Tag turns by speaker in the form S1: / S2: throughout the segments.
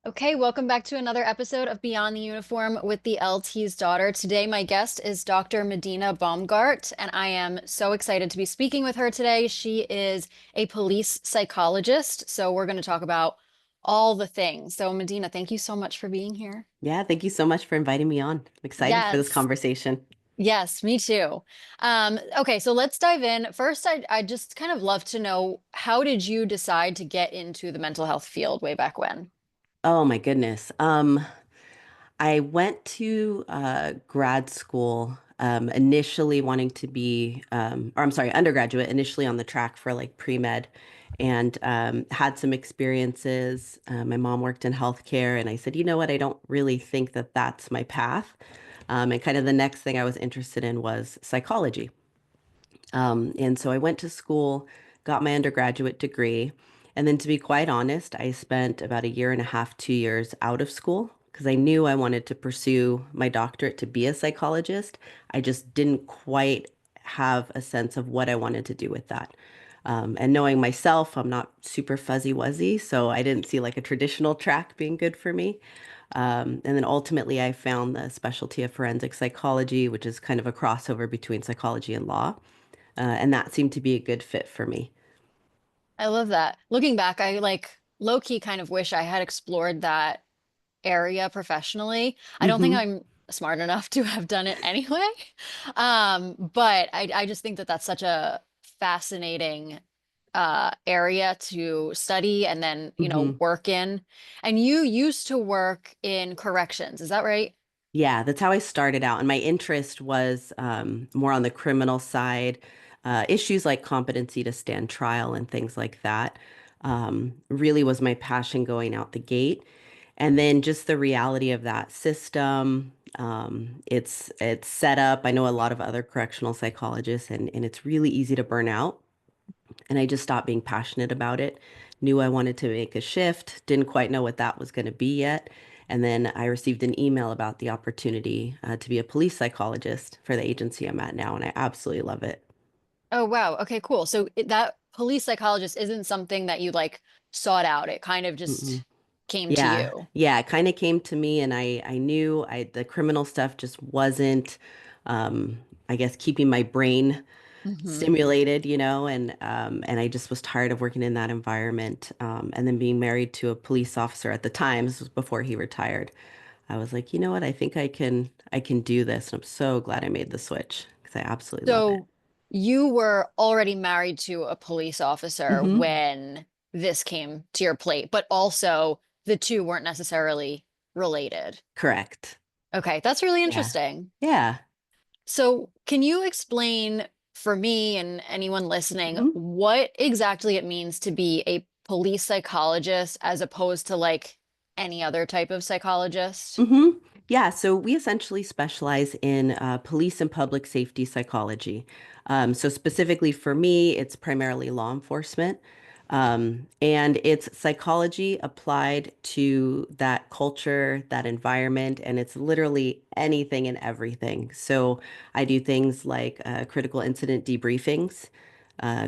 S1: Okay, welcome back to another episode of Beyond the Uniform with the LT's daughter. Today, my guest is Dr. Medina Baumgart, and I am so excited to be speaking with her today. She is a police psychologist, so we're going to talk about all the things. So, Medina, thank you so much for being here.
S2: Yeah, thank you so much for inviting me on. I'm excited for this
S1: Yes,
S2: conversation.
S1: yes, me too. Okay, so let's dive in. First, I just kind of love to know, how did you decide to get into the mental health field way back when?
S2: Oh my goodness. I went to grad school initially wanting to be, or I'm sorry, undergraduate, initially on the track for like pre-med and had some experiences. My mom worked in healthcare, and I said, you know what, I don't really think that that's my path. And kind of the next thing I was interested in was psychology. And so I went to school, got my undergraduate degree. And then to be quite honest, I spent about a year and a half, 2 years out of school because I knew I wanted to pursue my doctorate to be a psychologist. I just didn't quite have a sense of what I wanted to do with that. And knowing myself, I'm not super fuzzy wuzzy, so I didn't see like a traditional track being good for me. And then ultimately, I found the specialty of forensic psychology, which is kind of a crossover between psychology and law. And that seemed to be a good fit for me.
S1: I love that. Looking back, I like low key kind of wish I had explored that area professionally. I don't think
S2: Hmm.
S1: I'm smart enough to have done it anyway. But I just think that that's such a fascinating area to study and then,
S2: Hmm.
S1: work in. And you used to work in corrections, is that right?
S2: Yeah, that's how I started out. And my interest was more on the criminal side, issues like competency to stand trial and things like that. Really was my passion going out the gate. And then just the reality of that system. It's set up. I know a lot of other correctional psychologists, and it's really easy to burn out. And I just stopped being passionate about it. Knew I wanted to make a shift, didn't quite know what that was going to be yet. And then I received an email about the opportunity to be a police psychologist for the agency I'm at now, and I absolutely love it.
S1: Oh, wow. Okay, cool. So that police psychologist isn't something that you like sought out. It kind of
S2: Mm-mm.
S1: just came to
S2: Yeah,
S1: you.
S2: yeah, it kind of came to me, and I knew the criminal stuff just wasn't, um, I guess, keeping my brain
S1: Hmm.
S2: stimulated, and I just was tired of working in that environment. And then being married to a police officer at the time, this was before he retired. I was like, you know what? I can do this. And I'm so glad I made the switch because I absolutely love it.
S1: So you were already married to a police officer
S2: Hmm.
S1: when this came to your plate, but also the two weren't necessarily related.
S2: Correct.
S1: Okay, that's really
S2: Yeah.
S1: interesting.
S2: Yeah.
S1: So can you explain for me and anyone listening
S2: Mhm.
S1: what exactly it means to be a police psychologist as opposed to like any other type of psychologist?
S2: Hmm. Yeah, so we essentially specialize in police and public safety psychology. So specifically for me, it's primarily law enforcement. And it's psychology applied to that culture, that environment, and it's literally anything and everything. So I do things like critical incident debriefings,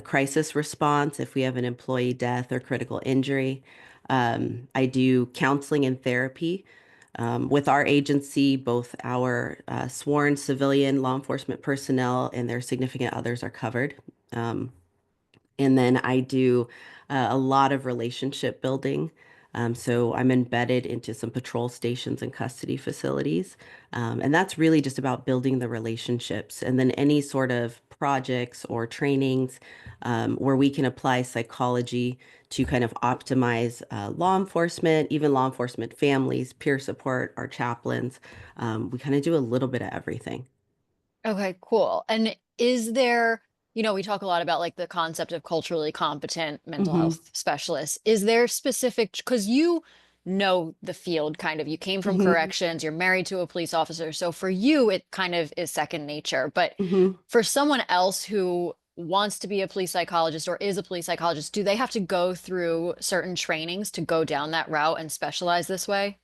S2: crisis response if we have an employee death or critical injury. I do counseling and therapy. With our agency, both our sworn civilian law enforcement personnel and their significant others are covered. Um, and then I do a lot of relationship building. So I'm embedded into some patrol stations and custody facilities. And that's really just about building the relationships. And then any sort of projects or trainings where we can apply psychology to kind of optimize law enforcement, even law enforcement families, peer support, our chaplains. We kind of do a little bit of everything.
S1: Okay, cool. And is there, we talk a lot about like the concept of culturally competent mental
S2: Hmm.
S1: health specialists. Is there specific, because you know the field kind of, you came from
S2: Hmm.
S1: corrections, you're married to a police officer. So for you, it kind of is second nature. But
S2: Hmm.
S1: for someone else who wants to be a police psychologist or is a police psychologist, do they have to go through certain trainings to go down that route and specialize this way?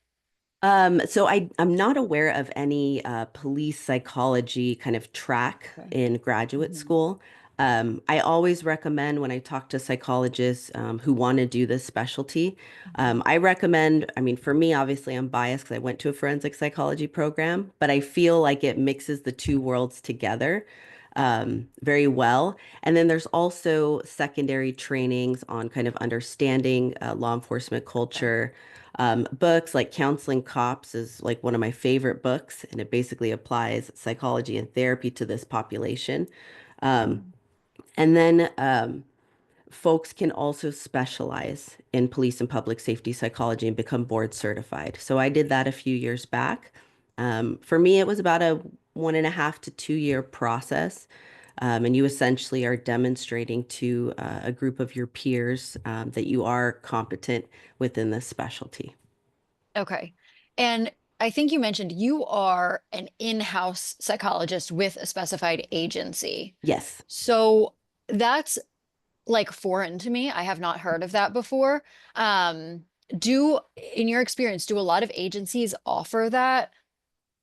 S2: So I'm not aware of any police psychology kind of track
S1: Okay.
S2: in graduate
S1: Mhm.
S2: school. I always recommend when I talk to psychologists who want to do this specialty,
S1: Mhm.
S2: I recommend, I mean, for me, obviously, I'm biased because I went to a forensic psychology program, but I feel like it mixes the two worlds together very well. And then there's also secondary trainings on kind of understanding law enforcement
S1: Okay.
S2: culture. Books like Counseling Cops is like one of my favorite books, and it basically applies psychology and therapy to this population. Um,
S1: Mhm.
S2: and then folks can also specialize in police and public safety psychology and become board certified. So I did that a few years back. For me, it was about a 1.5 to 2 year process. And you essentially are demonstrating to a group of your peers that you are competent within this specialty.
S1: Okay. And I think you mentioned you are an in-house psychologist with a specified agency.
S2: Yes.
S1: So that's like foreign to me. I have not heard of that before. In your experience, do a lot of agencies offer that?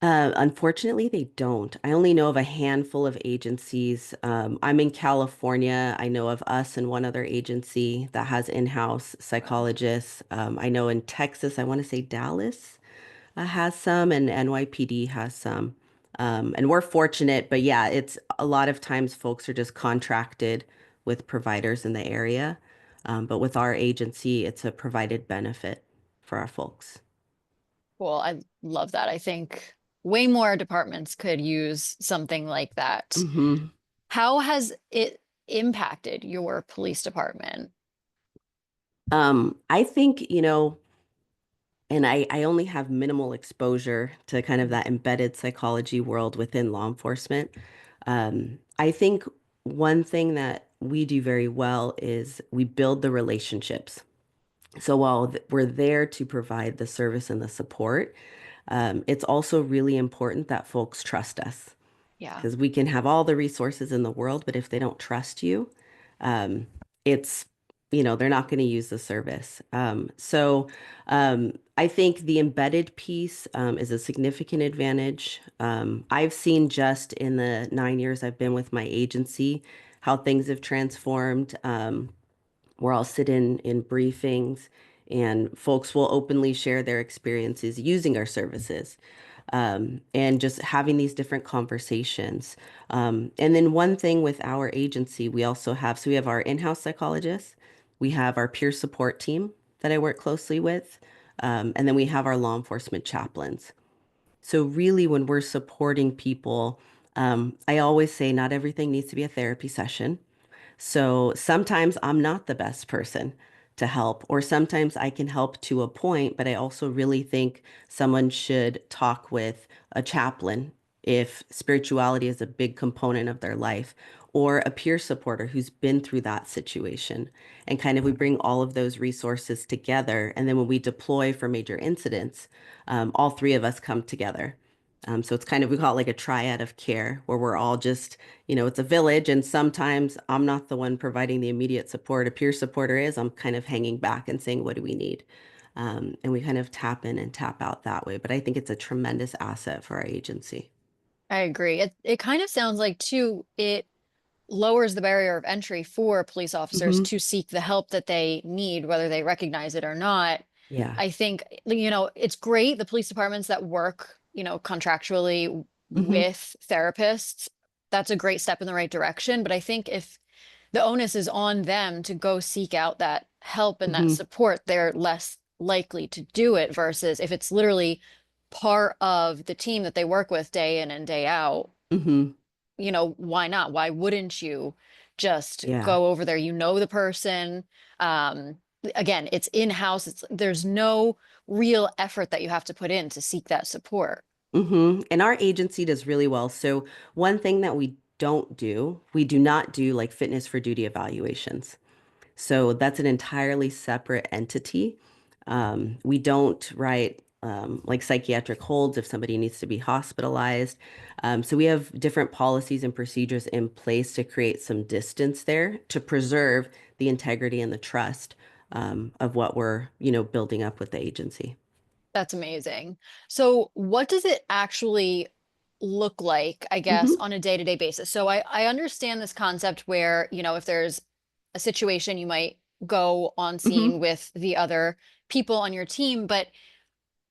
S2: Unfortunately, they don't. I only know of a handful of agencies. I'm in California. I know of us and one other agency that has in-house
S1: Okay.
S2: psychologists. I know in Texas, I want to say Dallas has some, and NYPD has some. And we're fortunate, but yeah, it's a lot of times folks are just contracted with providers in the area. But with our agency, it's a provided benefit for our folks.
S1: Well, I love that. I think way more departments could use something like that.
S2: hmm
S1: How has it impacted your police department?
S2: I think, and I only have minimal exposure to kind of that embedded psychology world within law enforcement. I think one thing that we do very well is we build the relationships. So while we're there to provide the service and the support, it's also really important that folks trust us
S1: Yeah,
S2: because we can have all the resources in the world, but if they don't trust you, um, it's, they're not going to use the service. I think the embedded piece is a significant advantage. I've seen just in the 9 years I've been with my agency how things have transformed. Where I'll sit in briefings and folks will openly share their experiences using our services and just having these different conversations. And then one thing with our agency, we also have, so we have our in-house psychologists, we have our peer support team that I work closely with, and then we have our law enforcement chaplains. So really, when we're supporting people, I always say not everything needs to be a therapy session. So sometimes I'm not the best person to help, or sometimes I can help to a point, but I also really think someone should talk with a chaplain if spirituality is a big component of their life, or a peer supporter who's been through that situation. And kind of we bring all of those resources together. And then when we deploy for major incidents, all three of us come together. So it's kind of, we call it like a triad of care where we're all just, it's a village. And sometimes I'm not the one providing the immediate support. A peer supporter is. I'm kind of hanging back and saying, what do we need? And we kind of tap in and tap out that way. But I think it's a tremendous asset for our agency.
S1: I agree. It kind of sounds like too, it lowers the barrier of entry for police officers
S2: hmm
S1: to seek the help that they need, whether they recognize it or not.
S2: Yeah.
S1: I think, it's great, the police departments that work, contractually
S2: hmm
S1: with therapists, that's a great step in the right direction. But I think if the onus is on them to go seek out that help and that
S2: hmm
S1: support, they're less likely to do it versus if it's literally part of the team that they work with day in and day out,
S2: hmm
S1: why not? Why wouldn't you just
S2: Yeah.
S1: go over there? You know the person. Um, Again, it's in-house. There's no real effort that you have to put in to seek that support.
S2: And our agency does really well. So one thing that we do not do like fitness for duty evaluations. So that's an entirely separate entity. We don't write like psychiatric holds if somebody needs to be hospitalized. So we have different policies and procedures in place to create some distance there to preserve the integrity and the trust of what we're, building up with the agency.
S1: That's amazing. So what does it actually look like, I guess,
S2: Hmm.
S1: on a day-to-day basis? So I understand this concept where, if there's a situation, you might go on scene
S2: Hmm.
S1: with the other people on your team, but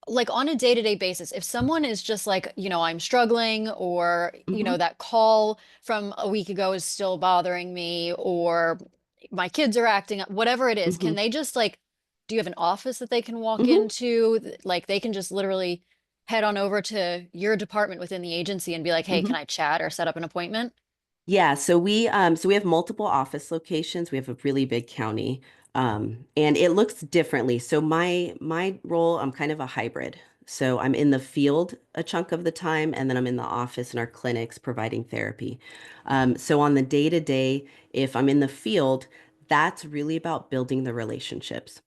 S1: like on a day-to-day basis, if someone is just like, I'm struggling, or,
S2: Hmm.
S1: that call from a week ago is still bothering me, or my kids are acting up, whatever it is,
S2: Hmm.
S1: can they just like, do you have an office that they can walk
S2: Hmm.
S1: into? Like they can just literally head on over to your department within the agency and be like, hey, can
S2: Hmm.
S1: I chat or set up an appointment?
S2: Yeah, so we have multiple office locations. We have a really big county. And it looks differently. So my role, I'm kind of a hybrid. So I'm in the field a chunk of the time, and then I'm in the office in our clinics providing therapy. So on the day to day, if I'm in the field, that's really about building the relationships.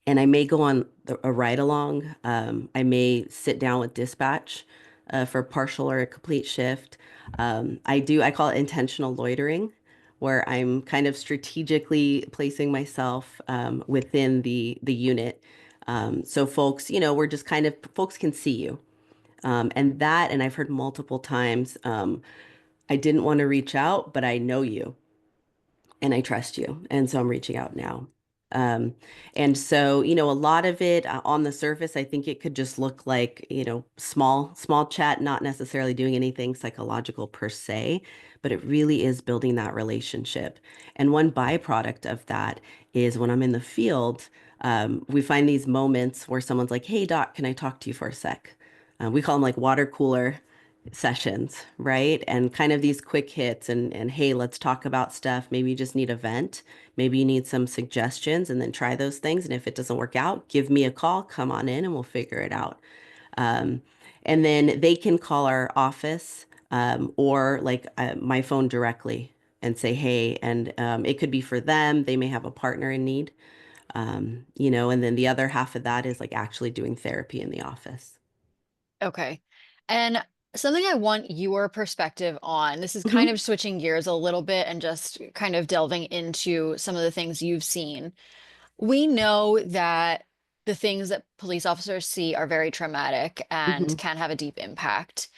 S2: And I may go on a ride along. I may sit down with dispatch for a partial or a complete shift. I call it intentional loitering, where I'm kind of strategically placing myself within the unit. So folks, we're just kind of, folks can see you. And I've heard multiple times, I didn't want to reach out, but I know you and I trust you. And so I'm reaching out now. Um, and so, a lot of it on the surface, I think it could just look like, small chat, not necessarily doing anything psychological per se, but it really is building that relationship. And one byproduct of that is when I'm in the field, we find these moments where someone's like, hey, doc, can I talk to you for a sec? We call them like water cooler sessions, right? And kind of these quick hits and hey, let's talk about stuff. Maybe you just need a vent. Maybe you need some suggestions and then try those things. And if it doesn't work out, give me a call, come on in and we'll figure it out. Um, and then they can call our office or like my phone directly and say, hey, and it could be for them. They may have a partner in need, and then the other half of that is like actually doing therapy in the office.
S1: Okay. And something I want your perspective on, this is kind
S2: Hmm.
S1: of switching gears a little bit and just kind of delving into some of the things you've seen. We know that the things that police officers see are very traumatic and
S2: Hmm.
S1: can have a deep impact.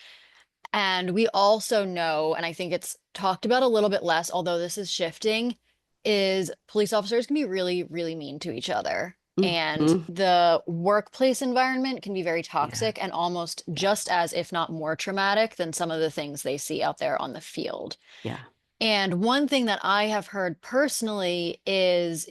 S1: And we also know, and I think it's talked about a little bit less, although this is shifting, is police officers can be really, really mean to each other. And
S2: Hmm.
S1: the workplace environment can be very
S2: Yeah.
S1: toxic and almost
S2: Yeah.
S1: just as, if not more traumatic than some of the things they see out there on the field.
S2: Yeah.
S1: And one thing that I have heard personally is,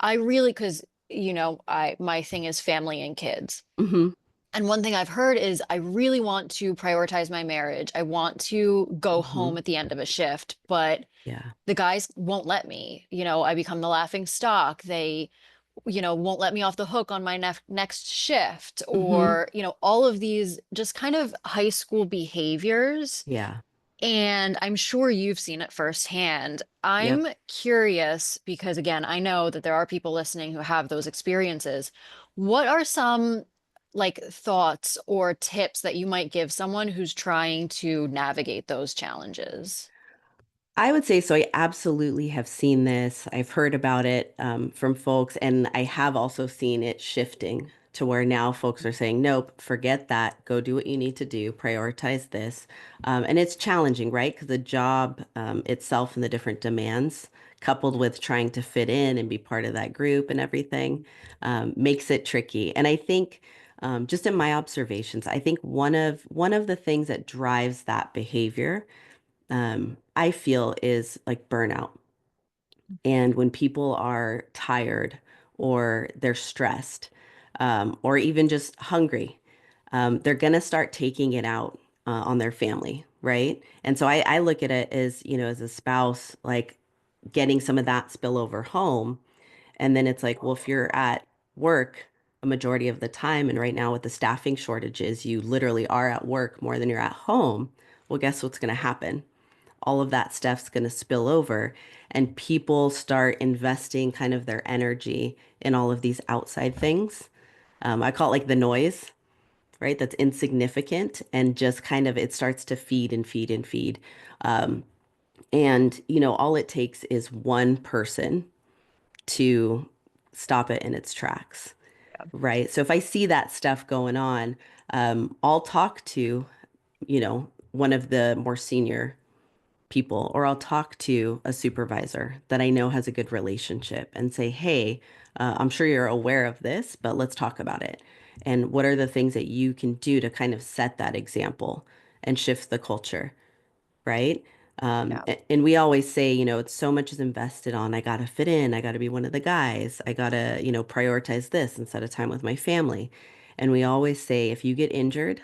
S1: I really, because, my thing is family and kids.
S2: Hmm.
S1: And one thing I've heard is I really want to prioritize my marriage. I want to go
S2: Hmm.
S1: home at the end of a shift, but
S2: Yeah.
S1: the guys won't let me. I become the laughing stock. They, won't let me off the hook on my next shift,
S2: Hmm.
S1: or, all of these just kind of high school behaviors.
S2: Yeah.
S1: And I'm sure you've seen it firsthand. I'm
S2: Yep.
S1: curious because, again, I know that there are people listening who have those experiences. What are some like thoughts or tips that you might give someone who's trying to navigate those challenges?
S2: I would say so. I absolutely have seen this. I've heard about it from folks, and I have also seen it shifting to where now folks are saying, nope, forget that. Go do what you need to do. Prioritize this. And it's challenging, right? Because the job itself and the different demands, coupled with trying to fit in and be part of that group and everything, makes it tricky. And I think, just in my observations, I think one of the things that drives that behavior I feel is like burnout. And when people are tired or they're stressed or even just hungry, they're going to start taking it out on their family, right? And so I look at it as, as a spouse, like getting some of that spillover home. And then it's like, well, if you're at work a majority of the time, and right now with the staffing shortages, you literally are at work more than you're at home. Well, guess what's going to happen? All of that stuff's going to spill over and people start investing kind of their energy in all of these outside things. I call it like the noise, right? That's insignificant and just kind of it starts to feed and feed and feed. Um, and, all it takes is one person to stop it in its tracks, right? So if I see that stuff going on, I'll talk to one of the more senior people, or I'll talk to a supervisor that I know has a good relationship and say, hey, I'm sure you're aware of this, but let's talk about it. And what are the things that you can do to kind of set that example and shift the culture, right?
S1: Yeah.
S2: And we always say, it's so much is invested on, I got to fit in, I got to be one of the guys, I got to, prioritize this instead of time with my family. And we always say, if you get injured,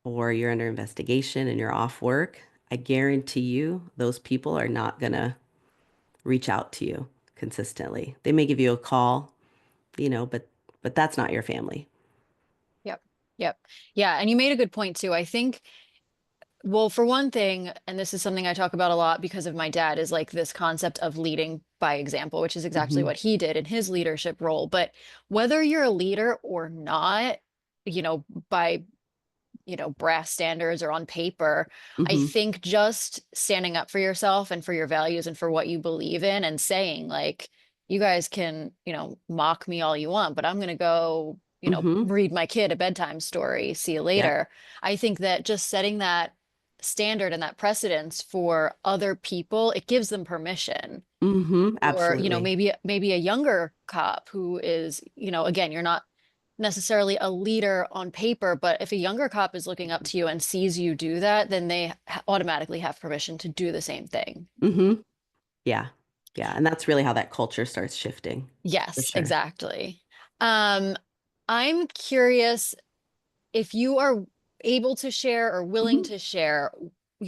S2: or you're under investigation and you're off work, I guarantee you those people are not going to reach out to you consistently. They may give you a call, but that's not your family.
S1: Yep. Yep. Yeah. And you made a good point too. I think, well, for one thing, and this is something I talk about a lot because of my dad, is like this concept of leading by example, which is exactly
S2: Hmm.
S1: what he did in his leadership role. But whether you're a leader or not, by brass standards or on paper, I
S2: Hmm.
S1: think just standing up for yourself and for your values and for what you believe in and saying, like, you guys can, mock me all you want, but I'm going to go,
S2: Hmm.
S1: read my kid a bedtime story. See you
S2: Yep.
S1: later. I think that just setting that standard and that precedence for other people, it gives them permission.
S2: Hmm.
S1: Or,
S2: Absolutely.
S1: maybe a younger cop who is, again, you're not necessarily a leader on paper, but if a younger cop is looking up to you and sees you do that, then they automatically have permission to do the same thing.
S2: Hmm. Yeah. Yeah. And that's really how that culture starts shifting, for
S1: Yes,
S2: sure.
S1: exactly. Um, I'm curious if you are able to share or willing
S2: Hmm.
S1: to share,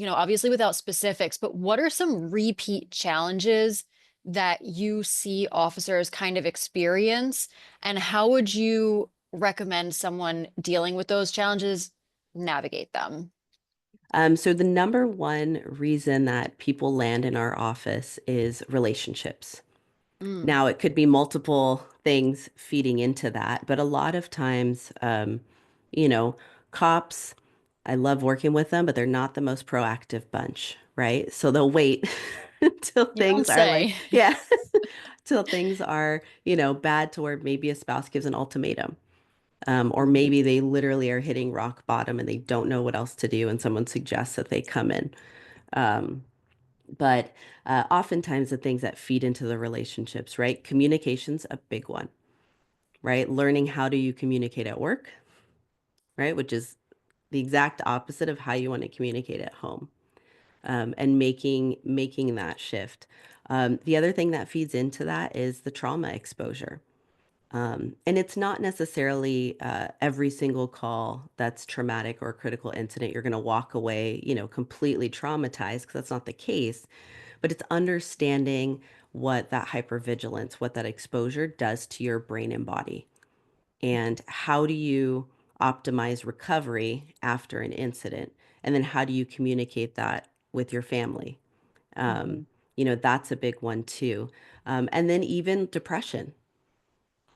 S1: obviously without specifics, but what are some repeat challenges that you see officers kind of experience, and how would you recommend someone dealing with those challenges navigate them?
S2: So the number one reason that people land in our office is relationships.
S1: Mm,
S2: Now, it could be multiple things feeding into that, but a lot of times, you know, cops, I love working with them, but they're not the most proactive bunch, right? So they'll wait until
S1: you
S2: things
S1: don't
S2: are like,
S1: say.
S2: yeah, till things are, bad to where maybe a spouse gives an ultimatum. Or maybe
S1: Mhm.
S2: they literally are hitting rock bottom and they don't know what else to do, and someone suggests that they come in. Um, but oftentimes the things that feed into the relationships, right? Communication's a big one, right? Learning how do you communicate at work, right? Which is the exact opposite of how you want to communicate at home, and making that shift. The other thing that feeds into that is the trauma exposure. And it's not necessarily every single call that's traumatic or critical incident. You're going to walk away, completely traumatized because that's not the case. But it's understanding what that hypervigilance, what that exposure does to your brain and body. And how do you optimize recovery after an incident? And then how do you communicate that with your family? Um,
S1: Mhm.
S2: that's a big one too. And then even depression,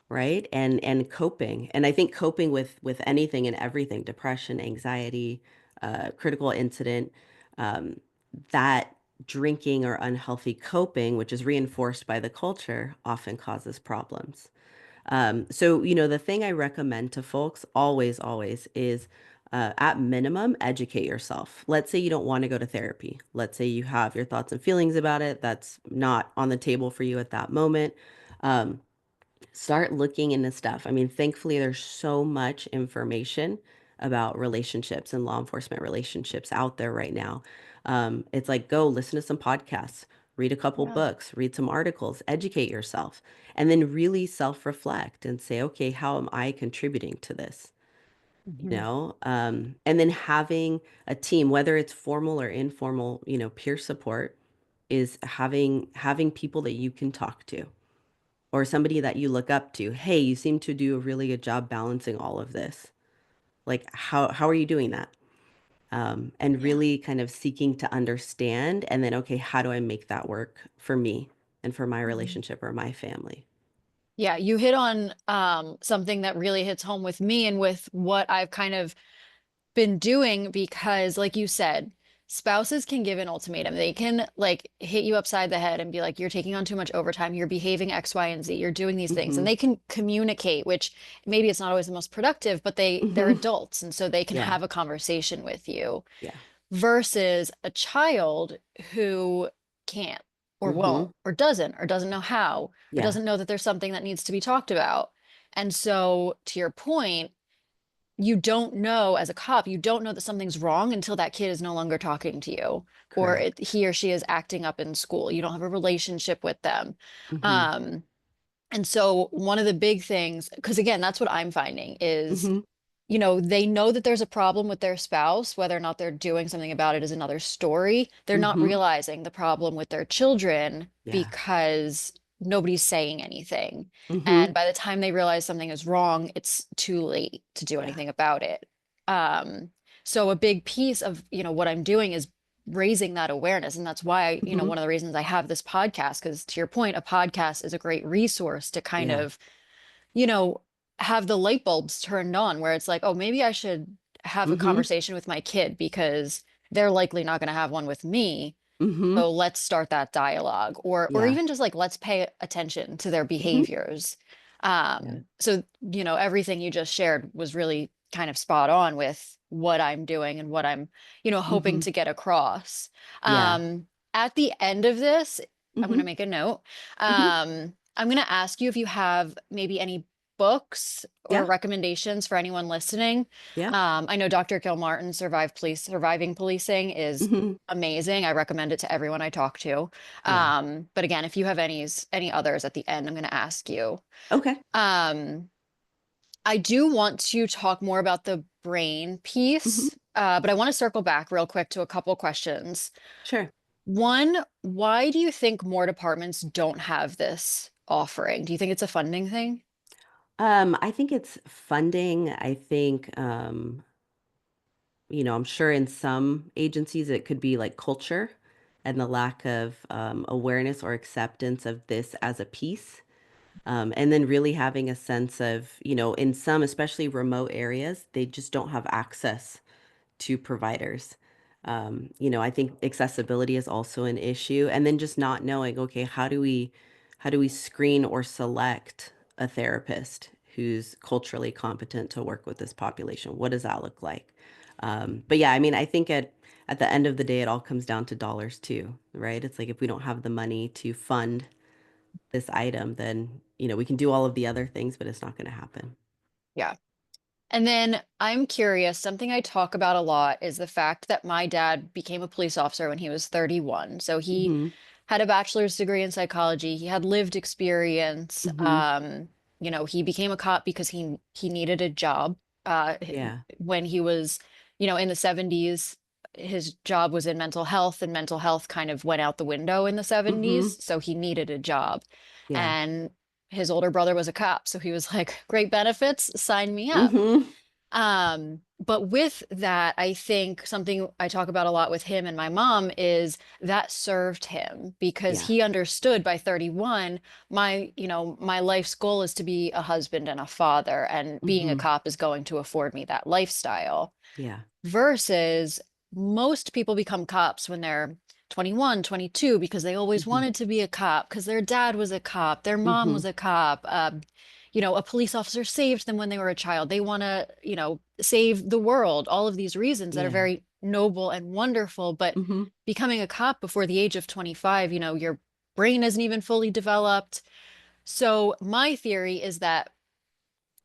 S2: right? And coping. And I think coping with anything and everything, depression, anxiety, critical incident, um, that drinking or unhealthy coping, which is reinforced by the culture, often causes problems. So, the thing I recommend to folks always, always is at minimum, educate yourself. Let's say you don't want to go to therapy. Let's say you have your thoughts and feelings about it. That's not on the table for you at that moment. Um, Start looking into stuff. I mean, thankfully, there's so much information about relationships and law enforcement relationships out there right now. It's like go listen to some podcasts, read a couple
S1: Yeah.
S2: books, read some articles, educate yourself, and then really self-reflect and say, okay, how am I contributing to this?
S1: Mhm.
S2: And then having a team, whether it's formal or informal, peer support, is having people that you can talk to or somebody that you look up to. Hey, you seem to do a really good job balancing all of this. Like, how are you doing that? And
S1: Yeah.
S2: really kind of seeking to understand, and then, okay, how do I make that work for me and for my
S1: Mhm.
S2: relationship or my family?
S1: Yeah, you hit on something that really hits home with me and with what I've kind of been doing because, like you said, spouses can give an ultimatum. They can like hit you upside the head and be like, you're taking on too much overtime, you're behaving X, Y, and Z, you're doing these things. And
S2: Mm-hmm.
S1: they can communicate, which maybe it's not always the most productive, but they're
S2: Mm-hmm.
S1: adults, and so they can
S2: Yeah.
S1: have a conversation with you
S2: Yeah.
S1: versus a child who can't or
S2: Mm-hmm.
S1: won't or doesn't know how or
S2: Yeah.
S1: doesn't know that there's something that needs to be talked about. And so to your point, you don't know as a cop, you don't know that something's wrong until that kid is no longer talking to you or
S2: Correct.
S1: he or she is acting up in school. You don't have a relationship with them.
S2: Mm-hmm.
S1: Um, and so one of the big things, because again, that's what I'm finding is,
S2: Mm-hmm.
S1: they know that there's a problem with their spouse. Whether or not they're doing something about it is another story. They're not
S2: Mm-hmm.
S1: realizing the problem with their children
S2: Yeah.
S1: because nobody's saying anything.
S2: Mm-hmm.
S1: And by the time they realize something is wrong, it's too late to do
S2: Yeah.
S1: anything about it. Um, so a big piece of, what I'm doing is raising that awareness. And that's why,
S2: Mm-hmm.
S1: one of the reasons I have this podcast, because to your point, a podcast is a great resource to kind
S2: Yeah.
S1: of you know, have the light bulbs turned on where it's like, oh, maybe I should have a
S2: Mm-hmm.
S1: conversation with my kid because they're likely not going to have one with me.
S2: Mm-hmm.
S1: So let's start that dialogue or
S2: Yeah.
S1: even just like let's pay attention to their
S2: Mm-hmm.
S1: behaviors.
S2: Yeah.
S1: So, everything you just shared was really kind of spot on with what I'm doing and what I'm, hoping
S2: Mm-hmm.
S1: to get across.
S2: Yeah.
S1: At the end of this, I'm going
S2: Mm-hmm.
S1: to make a note.
S2: Mm-hmm.
S1: I'm going to ask you if you have maybe any books or
S2: Yeah.
S1: recommendations for anyone listening.
S2: Yeah.
S1: I know Dr. Kilmartin, Surviving Policing is
S2: Mm-hmm.
S1: amazing. I recommend it to everyone I talk to.
S2: Yeah.
S1: But again, if you have any others at the end, I'm going to ask you.
S2: Okay.
S1: Um, I do want to talk more about the brain
S2: Mm-hmm.
S1: piece, but I want to circle back real quick to a couple questions.
S2: Sure.
S1: One, why do you think more departments don't have this offering? Do you think it's a funding thing?
S2: I think it's funding. I think, I'm sure in some agencies it could be like culture and the lack of awareness or acceptance of this as a piece. And then really having a sense of, in some, especially remote areas, they just don't have access to providers. I think accessibility is also an issue. And then just not knowing, okay, how do we screen or select a therapist who's culturally competent to work with this population? What does that look like? But yeah, I mean, I think at the end of the day, it all comes down to dollars too, right? It's like if we don't have the money to fund this item, then we can do all of the other things, but it's not going to happen.
S1: Yeah. And then I'm curious, something I talk about a lot is the fact that my dad became a police officer when he was 31. So he
S2: Mm-hmm.
S1: had a bachelor's degree in psychology. He had lived experience.
S2: Mm-hmm.
S1: He became a cop because he needed a job.
S2: Yeah.
S1: When he was, in the 70s, his job was in mental health, and mental health kind of went out the window in the
S2: Mm-hmm.
S1: 70s. So he needed a job.
S2: Yeah.
S1: And his older brother was a cop. So he was like, great benefits, sign me up.
S2: Mm-hmm.
S1: But with that, I think something I talk about a lot with him and my mom is that served him because
S2: Yeah.
S1: he understood by 31, my life's goal is to be a husband and a father, and being a
S2: Mm-hmm.
S1: cop is going to afford me that lifestyle
S2: Yeah.
S1: versus most people become cops when they're 21, 22 because they always
S2: Mm-hmm.
S1: wanted to be a cop because their dad was a cop, their mom
S2: Mm-hmm.
S1: was a cop. A police officer saved them when they were a child. They want to, save the world. All of these reasons that are
S2: Yeah.
S1: very noble and wonderful. But
S2: Mm-hmm.
S1: becoming a cop before the age of 25, your brain isn't even fully developed. So my theory is that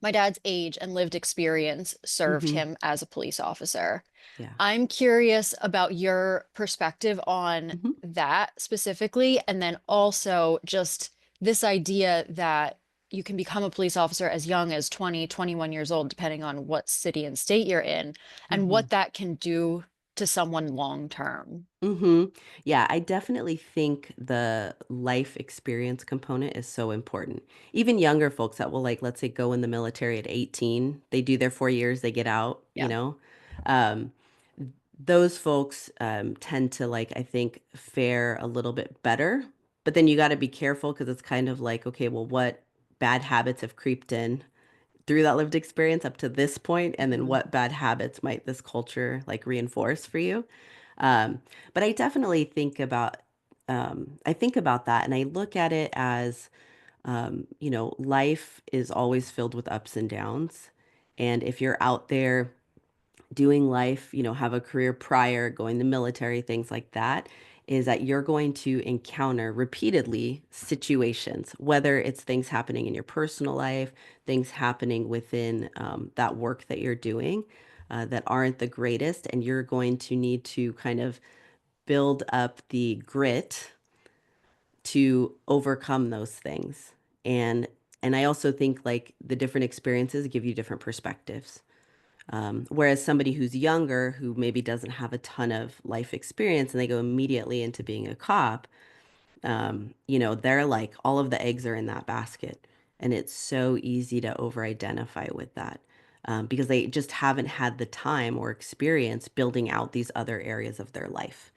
S1: my dad's age and lived experience served
S2: Mm-hmm.
S1: him as a police officer.
S2: Yeah.
S1: I'm curious about your perspective on
S2: Mm-hmm.
S1: that specifically, and then also just this idea that you can become a police officer as young as 20, 21 years old, depending on what city and state you're in, and
S2: Mm-hmm.
S1: what that can do to someone long term.
S2: Mm-hmm. Yeah, I definitely think the life experience component is so important. Even younger folks that will like, let's say, go in the military at 18, they do their 4 years, they get out,
S1: Yeah.
S2: Um, those folks tend to like, I think, fare a little bit better. But then you got to be careful because it's kind of like, okay, well, what bad habits have creeped in through that lived experience up to this point, and then
S1: Mhm.
S2: what bad habits might this culture like reinforce for you? Um, but I definitely I think about that and I look at it as, life is always filled with ups and downs. And if you're out there doing life, have a career prior, going the military, things like that, is that you're going to encounter repeatedly situations, whether it's things happening in your personal life, things happening within that work that you're doing that aren't the greatest. And you're going to need to kind of build up the grit to overcome those things. And and I also think like the different experiences give you different perspectives. Whereas somebody who's younger, who maybe doesn't have a ton of life experience and they go immediately into being a cop, they're like all of the eggs are in that basket. And it's so easy to over identify with that because they just haven't had the time or experience building out these other areas of their life.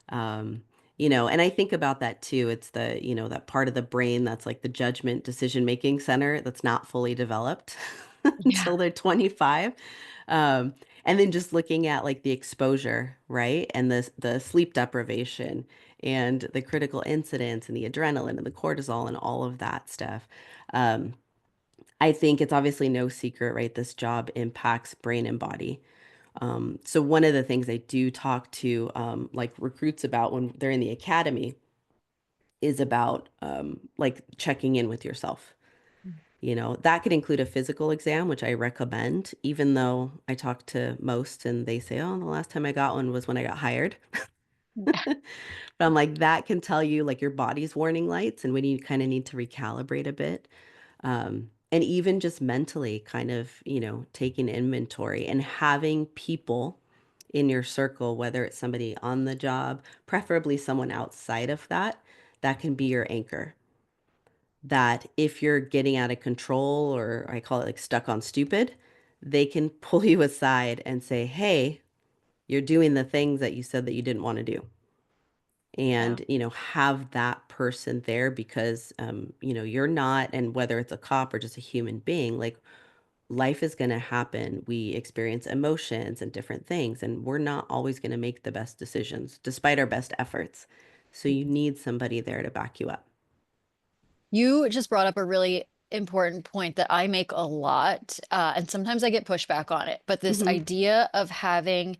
S2: Um, and I think about that too. It's that part of the brain that's like the judgment decision making center that's not fully developed
S1: Yeah.
S2: until they're 25. Um, and then just looking at like the exposure, right? And the sleep deprivation and the critical incidents and the adrenaline and the cortisol and all of that stuff. Um, I think it's obviously no secret, right? This job impacts brain and body. So one of the things I do talk to like recruits about when they're in the academy is about like checking in with yourself. That could include a physical exam, which I recommend, even though I talk to most and they say, oh, the last time I got one was when I got hired.
S1: Yeah.
S2: But I'm like, that can tell you like your body's warning lights and when you kind of need to recalibrate a bit. And even just mentally kind of, taking inventory and having people in your circle, whether it's somebody on the job, preferably someone outside of that, that can be your anchor. That if you're getting out of control, or I call it like stuck on stupid, they can pull you aside and say, hey, you're doing the things that you said that you didn't want to do.
S1: Yeah.
S2: And, have that person there because, you're not, and whether it's a cop or just a human being, like life is going to happen. We experience emotions and different things, and we're not always going to make the best decisions despite our best efforts. So you need somebody there to back you up.
S1: You just brought up a really important point that I make a lot, and sometimes I get pushback on it. But this
S2: Hmm.
S1: idea of having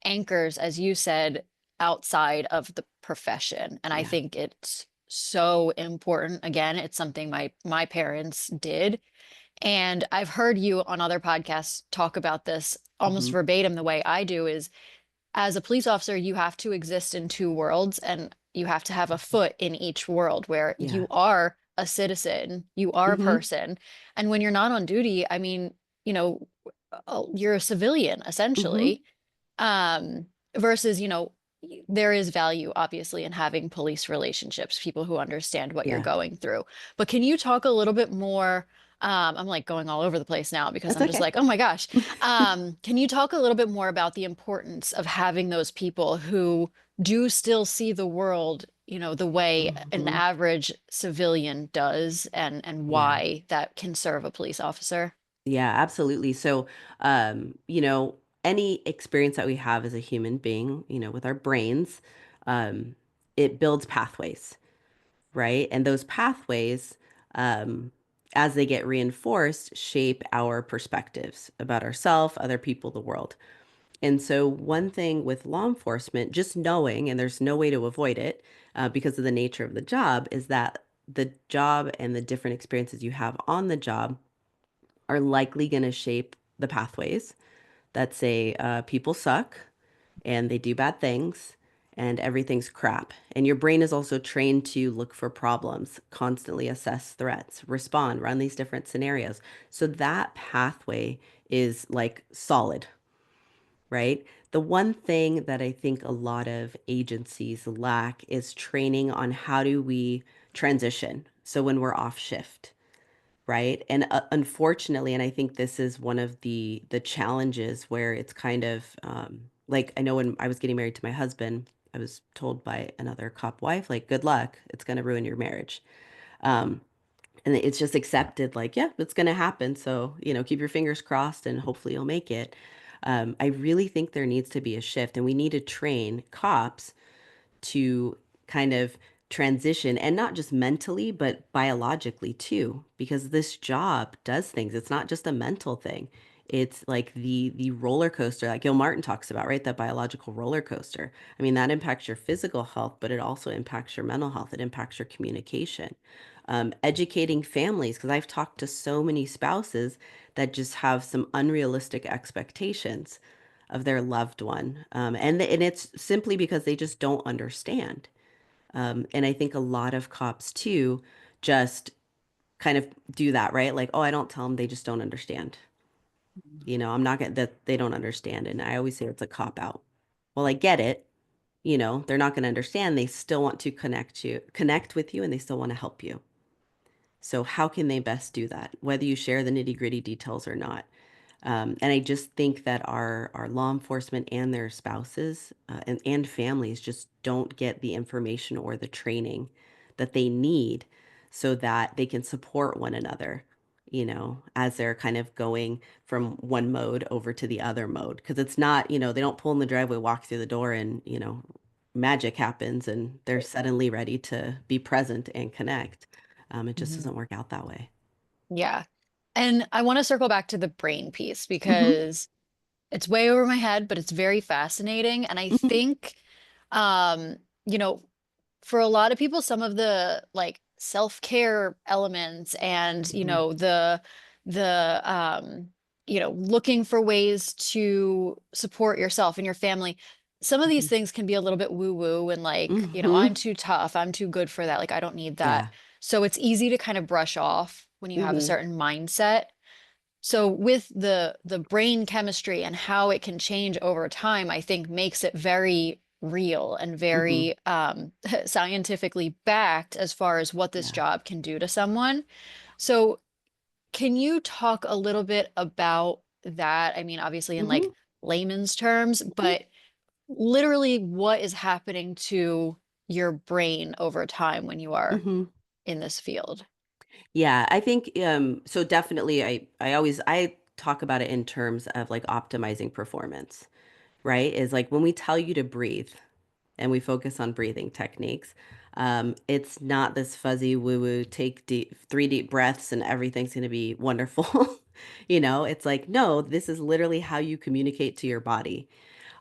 S1: anchors, as you said, outside of the profession, and I
S2: Yeah.
S1: think it's so important. Again, it's something my parents did, and I've heard you on other podcasts talk about this almost
S2: Hmm.
S1: verbatim the way I do is as a police officer, you have to exist in two worlds and you have to have a foot in each world where
S2: Yeah.
S1: you are a citizen, you are a
S2: Hmm.
S1: person. And when you're not on duty, I mean, you know, you're a civilian
S2: Hmm.
S1: essentially. Um, versus, there is value obviously in having police relationships, people who understand what you're
S2: Yeah.
S1: going through. But can you talk a little bit more? I'm like going all over the place now because
S2: That's
S1: I'm just
S2: okay.
S1: like, oh my gosh. Can you talk a little bit more about the importance of having those people who do still see the world, the way an
S2: Hmm.
S1: average civilian does and
S2: Yeah.
S1: why that can serve a police officer?
S2: Yeah, absolutely. So, any experience that we have as a human being, with our brains, um, it builds pathways, right? And those pathways, um, as they get reinforced, shape our perspectives about ourselves, other people, the world. And so, one thing with law enforcement, just knowing, and there's no way to avoid it because of the nature of the job, is that the job and the different experiences you have on the job are likely going to shape the pathways that say people suck and they do bad things and everything's crap. And your brain is also trained to look for problems, constantly assess threats, respond, run these different scenarios. So that pathway is like solid, right? The one thing that I think a lot of agencies lack is training on how do we transition. So when we're off shift, right? And unfortunately, and I think this is one of the challenges where it's kind of like I know when I was getting married to my husband, I was told by another cop wife, like, good luck, it's going to ruin your marriage. Um, and it's just accepted, like, yeah, it's going to happen. So, keep your fingers crossed and hopefully you'll make it. I really think there needs to be a shift, and we need to train cops to kind of transition, and not just mentally but biologically too, because this job does things. It's not just a mental thing. It's like the roller coaster like Gil Martin talks about, right? That biological roller coaster. I mean, that impacts your physical health, but it also impacts your mental health. It impacts your communication. Educating families, because I've talked to so many spouses that just have some unrealistic expectations of their loved one. And it's simply because they just don't understand. And I think a lot of cops too just kind of do that, right? Like, oh, I don't tell them, they just don't understand. I'm not gonna that they don't understand. And I always say it's a cop out. Well, I get it. They're not going to understand. They still want to connect with you, and they still want to help you. So how can they best do that? Whether you share the nitty-gritty details or not. And I just think that our law enforcement and their spouses and families just don't get the information or the training that they need so that they can support one another, as they're kind of going from one mode over to the other mode. Because it's not, they don't pull in the driveway, walk through the door, and, magic happens and they're suddenly ready to be present and connect. It just
S1: Mhm.
S2: doesn't work out that way.
S1: Yeah. And I want to circle back to the brain piece
S2: Hmm.
S1: because it's way over my head, but it's very fascinating. And I
S2: Hmm.
S1: think, um, you know, for a lot of people, some of the like self-care elements and,
S2: Hmm.
S1: the looking for ways to support yourself and your family. Some of these
S2: Hmm.
S1: things can be a little bit woo-woo and like,
S2: Hmm.
S1: I'm too tough, I'm too good for that. Like, I don't need that.
S2: Yeah.
S1: So it's easy to kind of brush off when you have a
S2: Hmm.
S1: certain mindset. So with the brain chemistry and how it can change over time, I think makes it very real and
S2: Hmm.
S1: very scientifically backed as far as what this
S2: Yeah.
S1: job can do to someone. So can you talk a little bit about that? I mean, obviously in like
S2: Hmm.
S1: layman's terms,
S2: Hmm.
S1: but literally what is happening to your brain over time when you are
S2: Hmm.
S1: in this field?
S2: Yeah, I think so definitely I talk about it in terms of like optimizing performance, right? Is like when we tell you to breathe and we focus on breathing techniques, it's not this fuzzy woo-woo, take deep 3 deep breaths and everything's going to be wonderful. It's like, no, this is literally how you communicate to your body.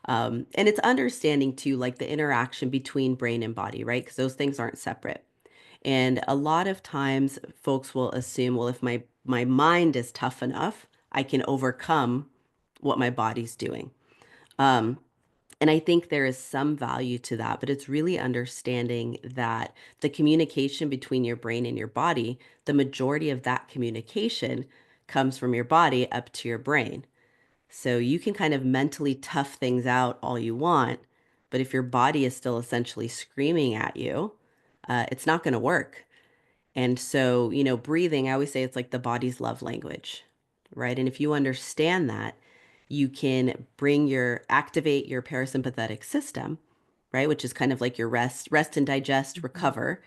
S2: And it's understanding too, like the interaction between brain and body, right? Because those things aren't separate. And a lot of times folks will assume, well, if my mind is tough enough, I can overcome what my body's doing. Um, and I think there is some value to that, but it's really understanding that the communication between your brain and your body, the majority of that communication comes from your body up to your brain. So you can kind of mentally tough things out all you want, but if your body is still essentially screaming at you, it's not going to work. And so, breathing, I always say it's like the body's love language, right? And if you understand that, you can activate your parasympathetic system, right? Which is kind of like your rest and digest,
S1: Mhm.
S2: recover.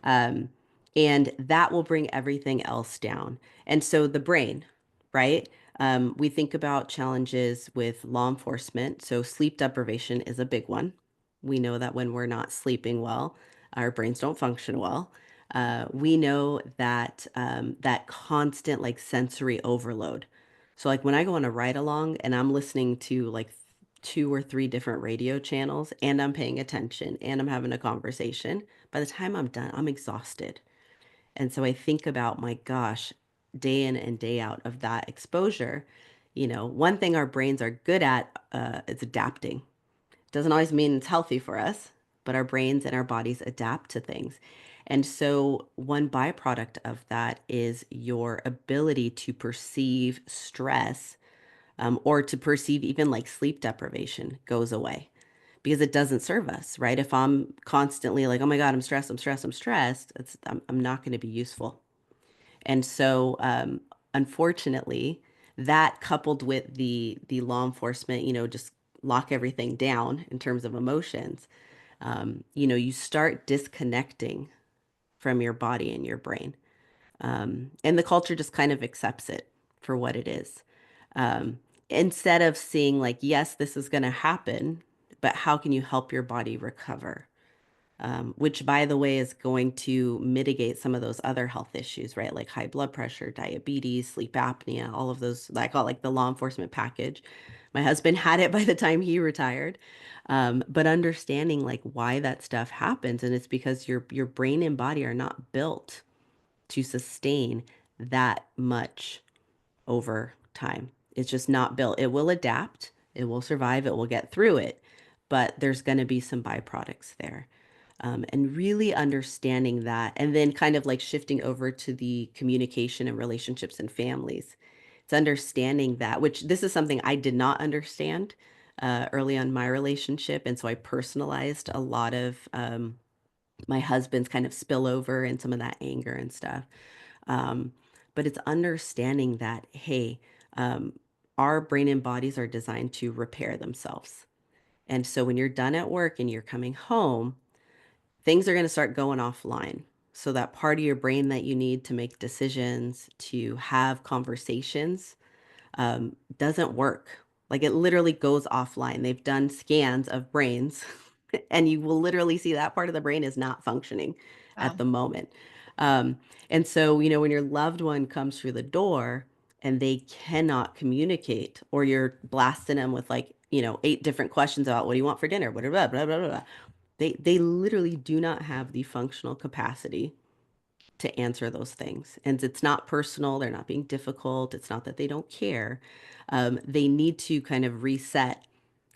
S2: Um, and that will bring everything else down. And so the brain, right? We think about challenges with law enforcement. So sleep deprivation is a big one. We know that when we're not sleeping well, our brains don't function well. We know that that constant like sensory overload. So like when I go on a ride along and I'm listening to like 2 or 3 different radio channels and I'm paying attention and I'm having a conversation, by the time I'm done, I'm exhausted. And so I think about, my gosh, day in and day out of that exposure. One thing our brains are good at is adapting. Doesn't always mean it's healthy for us, but our brains and our bodies adapt to things. And so, one byproduct of that is your ability to perceive stress, or to perceive even like sleep deprivation goes away because it doesn't serve us, right? If I'm constantly like, oh my God, I'm stressed, I'm stressed, I'm stressed, I'm not going to be useful. And so, unfortunately, that coupled with the law enforcement, just lock everything down in terms of emotions, you start disconnecting from your body and your brain. And the culture just kind of accepts it for what it is. Um, instead of seeing like, yes, this is going to happen, but how can you help your body recover? Which, by the way, is going to mitigate some of those other health issues, right? Like high blood pressure, diabetes, sleep apnea, all of those, I call it like the law enforcement package. My husband had it by the time he retired. But understanding like why that stuff happens, and it's because your brain and body are not built to sustain that much over time. It's just not built. It will adapt, it will survive, it will get through it, but there's going to be some byproducts there. And really understanding that, and then kind of like shifting over to the communication and relationships and families. It's understanding that, which this is something I did not understand early on in my relationship. And so I personalized a lot of my husband's kind of spillover and some of that anger and stuff. Um, but it's understanding that, hey, um, our brain and bodies are designed to repair themselves. And so when you're done at work and you're coming home, things are going to start going offline. So that part of your brain that you need to make decisions, to have conversations, doesn't work. Like it literally goes offline. They've done scans of brains, and you will literally see that part of the brain is not functioning at
S1: Wow.
S2: the moment. Um, and so, when your loved one comes through the door and they cannot communicate, or you're blasting them with like, eight different questions about what do you want for dinner, blah, blah, blah, blah, blah, blah. They literally do not have the functional capacity to answer those things. And it's not personal. They're not being difficult. It's not that they don't care. They need to kind of reset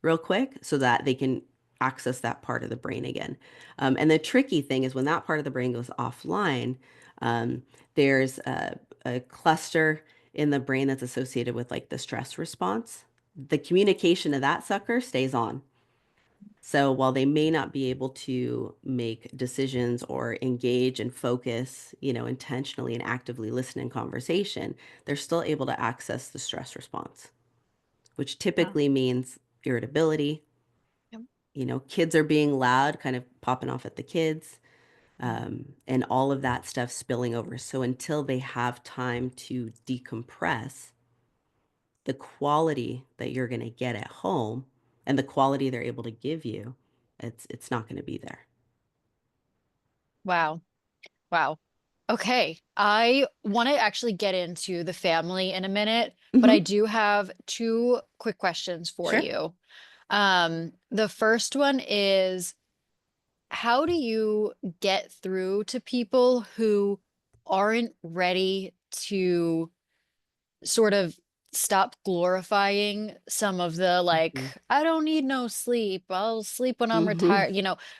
S2: real quick so that they can access that part of the brain again. And the tricky thing is when that part of the brain goes offline, um, there's a cluster in the brain that's associated with like the stress response. The communication of that sucker stays on. So while they may not be able to make decisions or engage and focus, intentionally and actively listen in conversation, they're still able to access the stress response, which
S1: Wow.
S2: typically means irritability.
S1: Yep.
S2: Kids are being loud, kind of popping off at the kids,
S1: Mhm.
S2: and all of that stuff spilling over. So until they have time to decompress, the quality that you're going to get at home and the quality they're able to give you, it's not going to be there.
S1: Wow. Wow. Okay. I want to actually get into the family in a minute, but I
S2: Hmm.
S1: do have two quick questions for
S2: Sure.
S1: you. The first one is, how do you get through to people who aren't ready to sort of stop glorifying some of the like,
S2: Hmm.
S1: I don't need no sleep. I'll sleep when I'm
S2: Hmm.
S1: retired,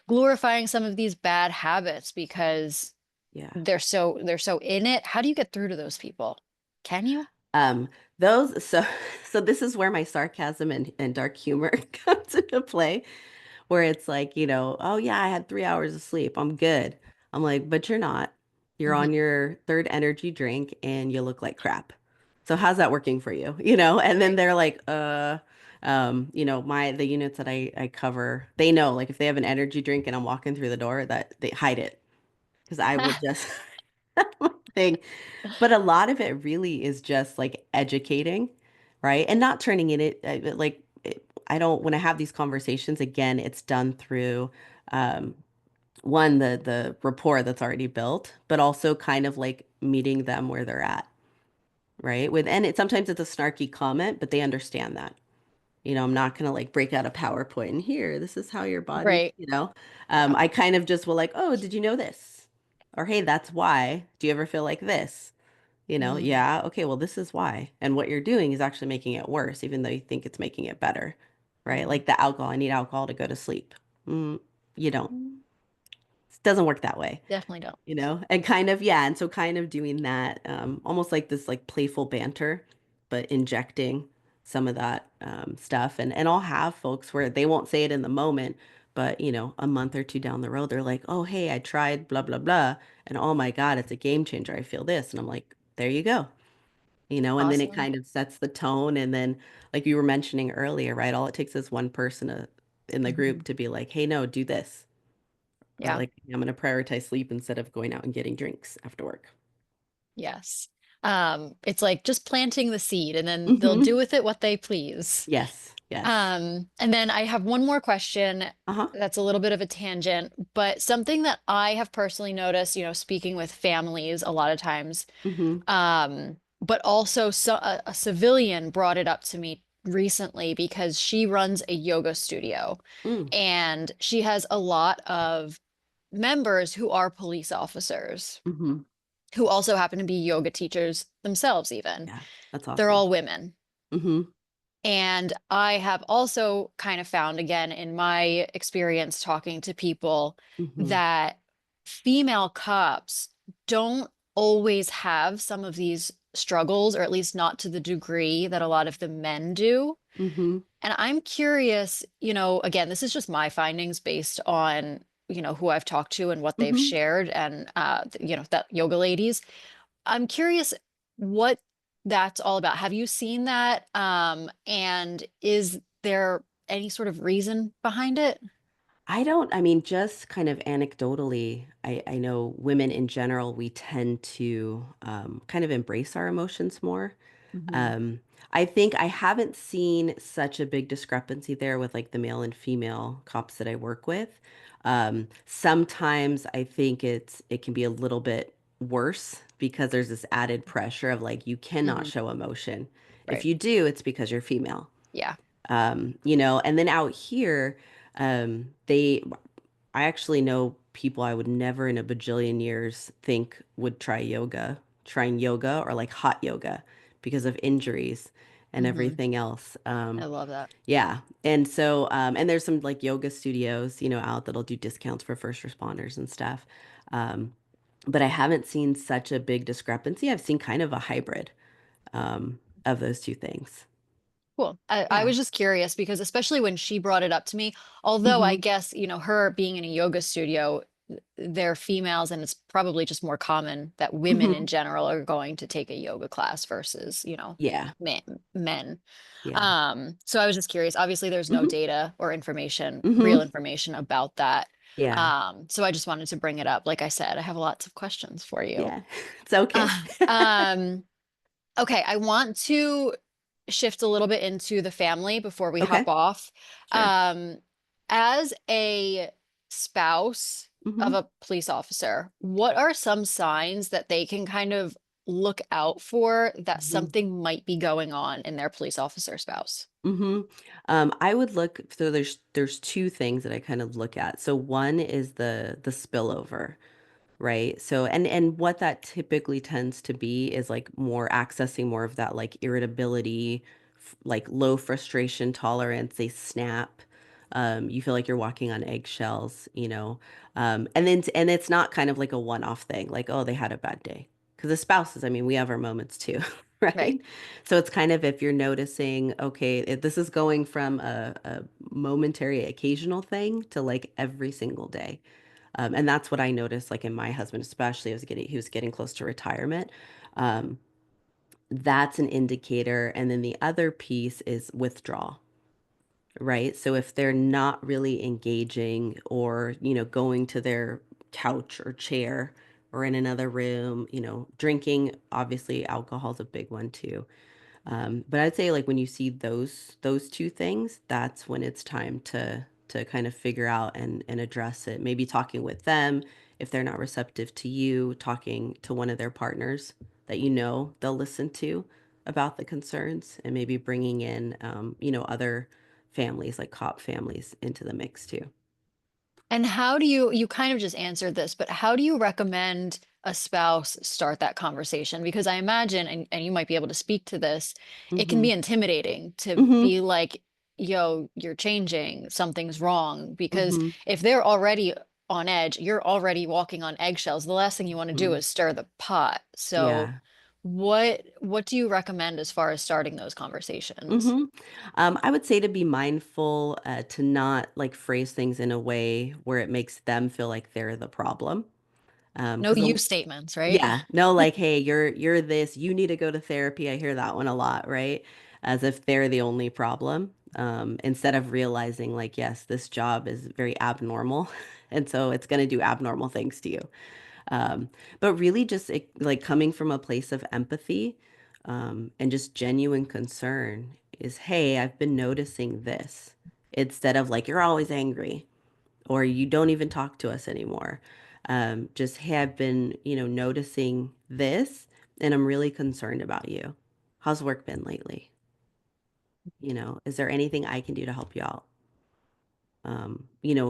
S1: glorifying some of these bad habits because
S2: Yeah.
S1: they're so in it. How do you get through to those people? Can you?
S2: Um, those so this is where my sarcasm and dark humor comes into play, where it's like, oh yeah, I had 3 hours of sleep. I'm good. I'm like, but you're not. You're on
S1: Mhm.
S2: your third energy drink and you look like crap. So how's that working for you? And then
S1: Right.
S2: they're like, the units that I cover, they know like if they have an energy drink and I'm walking through the door that they hide it because I will just thing. But a lot of it really is just like educating, right? And not turning I don't, when I have these conversations, again, it's done through um, one, the rapport that's already built, but also kind of like meeting them where they're at, right? And sometimes it's a snarky comment, but they understand that. I'm not gonna like break out a PowerPoint and here, this is how your body,
S1: Right. Yeah.
S2: I kind of just will like, oh, did you know this? Or hey, that's why. Do you ever feel like this?
S1: Mhm.
S2: Yeah, okay, well, this is why. And what you're doing is actually making it worse, even though you think it's making it better, right?
S1: Mhm.
S2: Like the alcohol, I need alcohol to go to sleep. Mm, you don't. It doesn't work that way,
S1: Definitely don't.
S2: and kind of, yeah. And so kind of doing that, almost like this like playful banter, but injecting some of that stuff. And I'll have folks where they won't say it in the moment, but a month or two down the road, they're like, oh, hey, I tried blah, blah, blah. And oh my God, it's a game changer. I feel this. And I'm like, there you go. And then it
S1: Awesome.
S2: kind of sets the tone. And then, like you were mentioning earlier, right? All it takes is one person in the group
S1: Mhm.
S2: to be like, hey, no, do this. Or
S1: Yeah.
S2: like, I'm going to prioritize sleep instead of going out and getting drinks after work.
S1: Yes. It's like just planting the seed and then they'll
S2: Hmm.
S1: do with it what they please.
S2: Yes, yes.
S1: And then I have one more question
S2: Uh-huh.
S1: that's a little bit of a tangent, but something that I have personally noticed, speaking with families a lot of times,
S2: Hmm.
S1: but also a civilian brought it up to me recently because she runs a yoga studio
S2: Mm.
S1: and she has a lot of members who are police officers
S2: Hmm.
S1: who also happen to be yoga teachers themselves, even.
S2: Yeah, that's
S1: They're
S2: awesome.
S1: all women.
S2: Hmm.
S1: And I have also kind of found, again, in my experience talking to people,
S2: Hmm.
S1: that female cops don't always have some of these struggles, or at least not to the degree that a lot of the men do.
S2: Hmm.
S1: And I'm curious, again, this is just my findings based on, who I've talked to and what they've
S2: Hmm.
S1: shared and, that yoga ladies. I'm curious what that's all about. Have you seen that? And is there any sort of reason behind it?
S2: I mean, just kind of anecdotally, I know women in general, we tend to kind of embrace our emotions more.
S1: Hmm.
S2: Um, I think I haven't seen such a big discrepancy there with like the male and female cops that I work with. Sometimes I think it can be a little bit worse because there's this added pressure of like you cannot
S1: Hmm.
S2: show emotion. If
S1: Right.
S2: you do, it's because you're female.
S1: Yeah.
S2: And then out here, they I actually know people I would never in a bajillion years think would trying yoga or like hot yoga because of injuries and
S1: Hmm.
S2: everything else.
S1: I love that.
S2: Yeah. And so, and there's some like yoga studios, out that'll do discounts for first responders and stuff. Um, but I haven't seen such a big discrepancy. I've seen kind of a hybrid, of those two things.
S1: Cool. I
S2: Yeah.
S1: was just curious because especially when she brought it up to me, although I
S2: Hmm.
S1: guess, her being in a yoga studio, they're females and it's probably just more common that women in
S2: Hmm.
S1: general are going to take a yoga class versus,
S2: Yeah.
S1: men.
S2: Yeah.
S1: So I was just curious. Obviously, there's no
S2: Hmm.
S1: data or information, real
S2: Hmm.
S1: information about that.
S2: Yeah.
S1: So I just wanted to bring it up. Like I said, I have lots of questions for you.
S2: Yeah. It's okay.
S1: Uh, um, Okay, I want to shift a little bit into the family before we hop
S2: Okay.
S1: off.
S2: Sure.
S1: Um, as a spouse of
S2: Hmm.
S1: a police officer, what are some signs that they can kind of look out for that
S2: Hmm.
S1: something might be going on in their police officer spouse?
S2: Hmm. I would look, so there's two things that I kind of look at. So one is the spillover. Right. So, and what that typically tends to be is like more accessing more of that like irritability, like low frustration tolerance. They snap. You feel like you're walking on eggshells, and it's not kind of like a one-off thing, like, oh, they had a bad day. Because the spouses, I mean, we have our moments too,
S1: Right.
S2: right? So it's kind of if you're noticing, okay, this is going from a momentary, occasional thing to like every single day. And that's what I noticed, like in my husband, especially, he was getting close to retirement. Um, that's an indicator. And then the other piece is withdrawal, right? So if they're not really engaging or, going to their couch or chair or in another room, drinking, obviously alcohol's a big one too. But I'd say like when you see those two things, that's when it's time to kind of figure out and address it. Maybe talking with them if they're not receptive to you, talking to one of their partners that they'll listen to about the concerns, and maybe bringing in other families like cop families into the mix too.
S1: And how do you kind of just answered this, but how do you recommend a spouse start that conversation? Because I imagine, and you might be able to speak to this, it can
S2: Mm-hmm.
S1: be intimidating to
S2: Mm-hmm.
S1: be like, yo, you're changing, something's wrong. Because
S2: Mm-hmm.
S1: if they're already on edge, you're already walking on eggshells. The last thing you want to do
S2: Mm-hmm.
S1: is stir the pot. So
S2: Yeah.
S1: what do you recommend as far as starting those conversations?
S2: Hmm. I would say to be mindful, to not like phrase things in a way where it makes them feel like they're the problem.
S1: No
S2: Because
S1: you statements, right?
S2: yeah, no, like, hey, you're this, you need to go to therapy. I hear that one a lot, right? As if they're the only problem. Instead of realizing like, yes, this job is very abnormal, and so it's going to do abnormal things to you. Um, but really just like coming from a place of empathy, and just genuine concern is, hey, I've been noticing this instead of like, you're always angry or you don't even talk to us anymore. Just, hey, I've been, noticing this and I'm really concerned about you. How's work been lately? Is there anything I can do to help you out?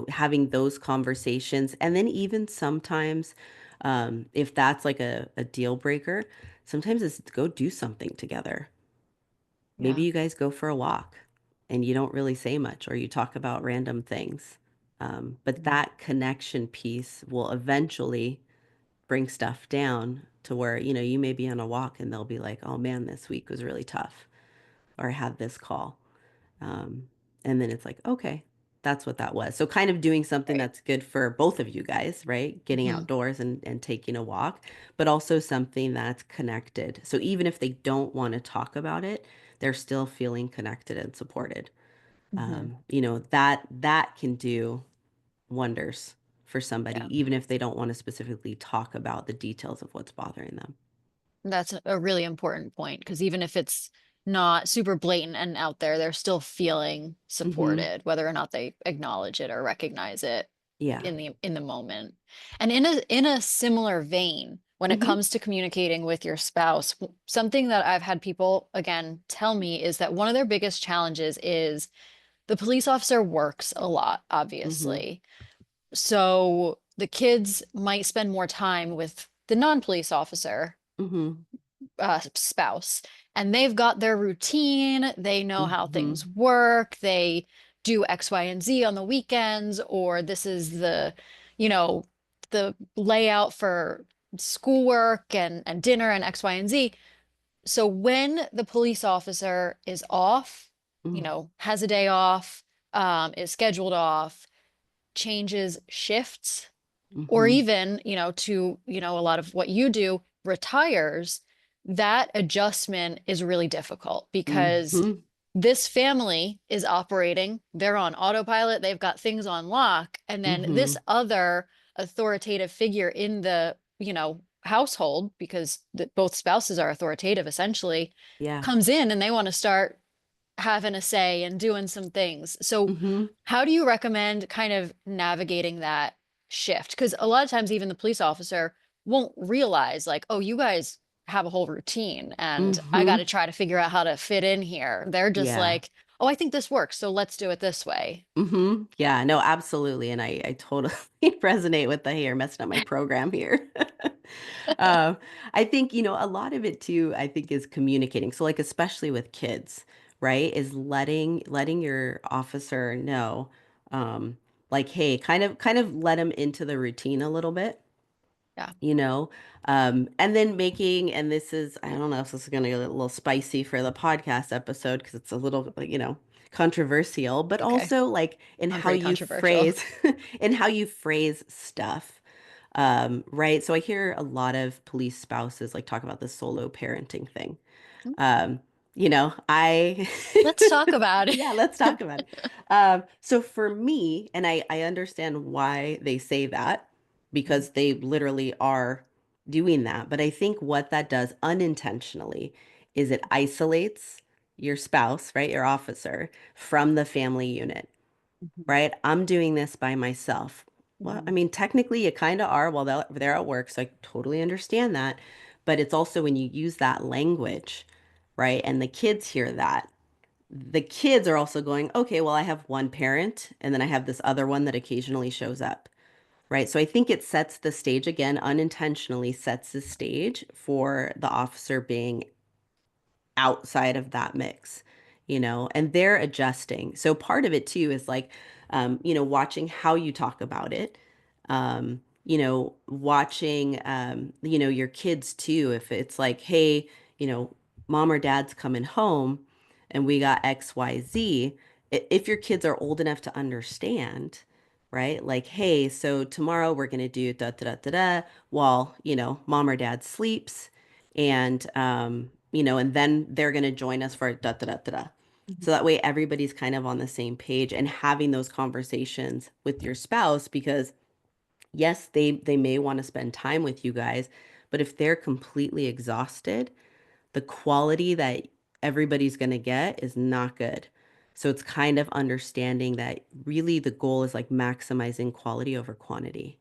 S2: Having those conversations. And then even sometimes, if that's like a deal breaker, sometimes it's go do something together. Maybe
S1: Yeah.
S2: you guys go for a walk and you don't really say much or you talk about random things. But
S1: Mhm.
S2: that connection piece will eventually bring stuff down to where, you may be on a walk and they'll be like, oh man, this week was really tough, or I had this call. Um, and then it's like, okay, that's what that was. So kind of doing something
S1: Right.
S2: that's good for both of you guys, right? Getting
S1: Hmm.
S2: outdoors and taking a walk, but also something that's connected. So even if they don't want to talk about it, they're still feeling connected and supported.
S1: Hmm.
S2: That can do wonders for
S1: Yeah.
S2: somebody, even if they don't want to specifically talk about the details of what's bothering them.
S1: That's a really important point because even if it's not super blatant and out there, they're still feeling
S2: Mm-hmm.
S1: supported, whether or not they acknowledge it or recognize it
S2: Yeah.
S1: in the moment. And in a similar vein, when it
S2: Mm-hmm.
S1: comes to communicating with your spouse, something that I've had people again tell me is that one of their biggest challenges is the police officer works a lot,
S2: Mm-hmm.
S1: obviously. So the kids might spend more time with the non-police officer
S2: Mm-hmm.
S1: spouse, and they've got their routine. They know how
S2: Mm-hmm.
S1: things work. They do X, Y, and Z on the weekends, or this is you know, the layout for schoolwork and dinner and X, Y, and Z. So when the police officer is off, has a day off, is scheduled off, changes shifts, or
S2: Mm-hmm.
S1: even, a lot of what you do, retires, that adjustment is really difficult because
S2: Mm-hmm.
S1: this family is operating, they're on autopilot, they've got things on lock, and then
S2: Mm-hmm.
S1: this other authoritative figure in the, household, because both spouses are authoritative essentially,
S2: Yeah.
S1: comes in and they want to start having a say and doing some things. So,
S2: Mm-hmm.
S1: how do you recommend kind of navigating that shift? Because a lot of times, even the police officer won't realize, like, oh, you guys have a whole routine and I got
S2: Mm-hmm.
S1: to try to figure out how to fit in here. They're just
S2: Yeah.
S1: like, oh, I think this works. So let's do it this way.
S2: Mm-hmm. Yeah, no, absolutely. And I totally resonate with the, hey, you're messing up my program here. Um, I think, a lot of it too, I think is communicating. So like especially with kids, right? Is letting your officer know, um, like, hey, kind of let them into the routine a little bit,
S1: Yeah.
S2: you know and then making, and this is, I don't know if this is going to get a little spicy for the podcast episode because it's a little controversial, but
S1: Okay.
S2: also like in
S1: Not
S2: how
S1: very
S2: you
S1: controversial.
S2: phrase in how you phrase stuff, right? So I hear a lot of police spouses like talk about the solo parenting thing. um I
S1: Let's talk about it.
S2: yeah, let's talk about it. So for me, and I understand why they say that because they literally are doing that. But I think what that does unintentionally is it isolates your spouse, right, your officer, from the family unit,
S1: Mhm.
S2: right? I'm doing this by myself. Well, I
S1: Mhm.
S2: mean, technically you kind of are while they're at work, so I totally understand that. But it's also when you use that language, right? And the kids hear that, the kids are also going, okay, well, I have one parent and then I have this other one that occasionally shows up, right? So I think it sets the stage again, unintentionally sets the stage for the officer being outside of that mix, and they're adjusting. So part of it too is like, watching how you talk about it, watching, your kids too. If it's like, hey, mom or dad's coming home and we got XYZ, if your kids are old enough to understand, right? Like, hey, so tomorrow we're going to do da da da da da while, mom or dad sleeps, and then they're going to join us for da da da da da. So that way everybody's kind of on the same page and having those conversations with your spouse, because Yes, they may want to spend time with you guys, but if they're completely exhausted, the quality that everybody's going to get is not good. So it's kind of understanding that really the goal is like maximizing quality over quantity,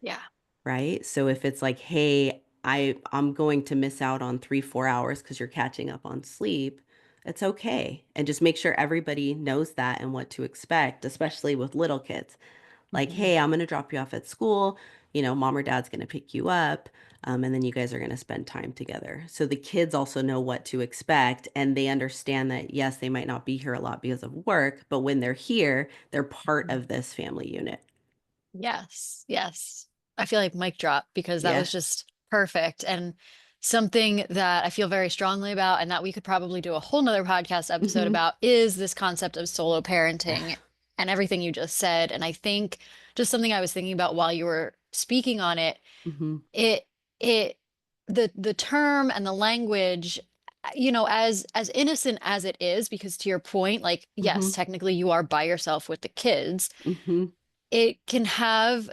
S1: Yeah.
S2: right? So if it's like, hey, I'm going to miss out on 3, 4 hours because you're catching up on sleep, it's okay. And just make sure everybody knows that and what to expect, especially with little kids. Like,
S1: Mhm.
S2: hey, I'm going to drop you off at school. Mom or dad's going to pick you up. And then you guys are going to spend time together. So the kids also know what to expect and they understand that, yes, they might not be here a lot because of work, but when they're here, they're part
S1: Mhm.
S2: of this family unit.
S1: Yes, yes. I feel like mic drop because that
S2: Yeah.
S1: was just perfect and something that I feel very strongly about and that we could probably do a whole nother podcast episode
S2: Mm-hmm.
S1: about is this concept of solo parenting and everything you just said. And I think just something I was thinking about while you were speaking on it,
S2: Mm-hmm.
S1: it it the term and the language, as innocent as it is, because to your point, like,
S2: Mm-hmm.
S1: yes, technically you are by yourself with the kids,
S2: Mm-hmm.
S1: it can have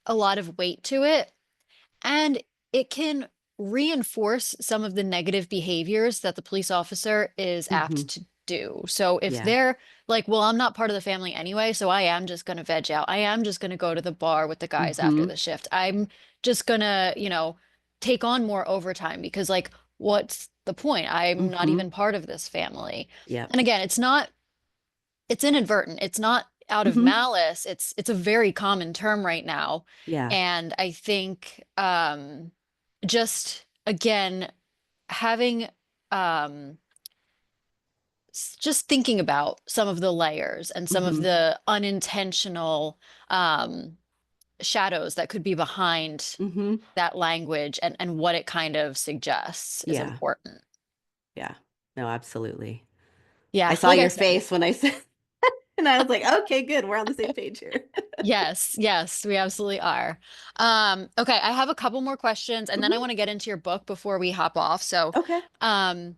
S1: a lot of weight to it, and it can reinforce some of the negative behaviors that the police officer is
S2: Mm-hmm.
S1: apt to do. So if
S2: Yeah.
S1: they're like, well, I'm not part of the family anyway, so I am just going to veg out. I am just going to go to the bar with the guys after
S2: Mm-hmm.
S1: the shift. I'm just going to, take on more overtime because, like, what's the point? I'm not
S2: Mm-hmm.
S1: even part of this family.
S2: Yep.
S1: And again, it's inadvertent. It's not out of
S2: Mm-hmm.
S1: malice. It's a very common term right now.
S2: Yeah.
S1: And I think just again having just thinking about some of the layers and some of
S2: Mm-hmm.
S1: the unintentional um shadows that could be behind
S2: Mm-hmm.
S1: that language and what it kind of suggests is
S2: Yeah.
S1: important.
S2: Yeah. No, absolutely. I
S1: Yeah,
S2: saw
S1: like I
S2: your
S1: said,
S2: face when I said, and I was like, okay, good. We're on the same page here.
S1: yes, yes, we absolutely are. Okay, I have a couple more questions and then I
S2: Hmm.
S1: want to get into your book before we hop off. So,
S2: Okay.
S1: um,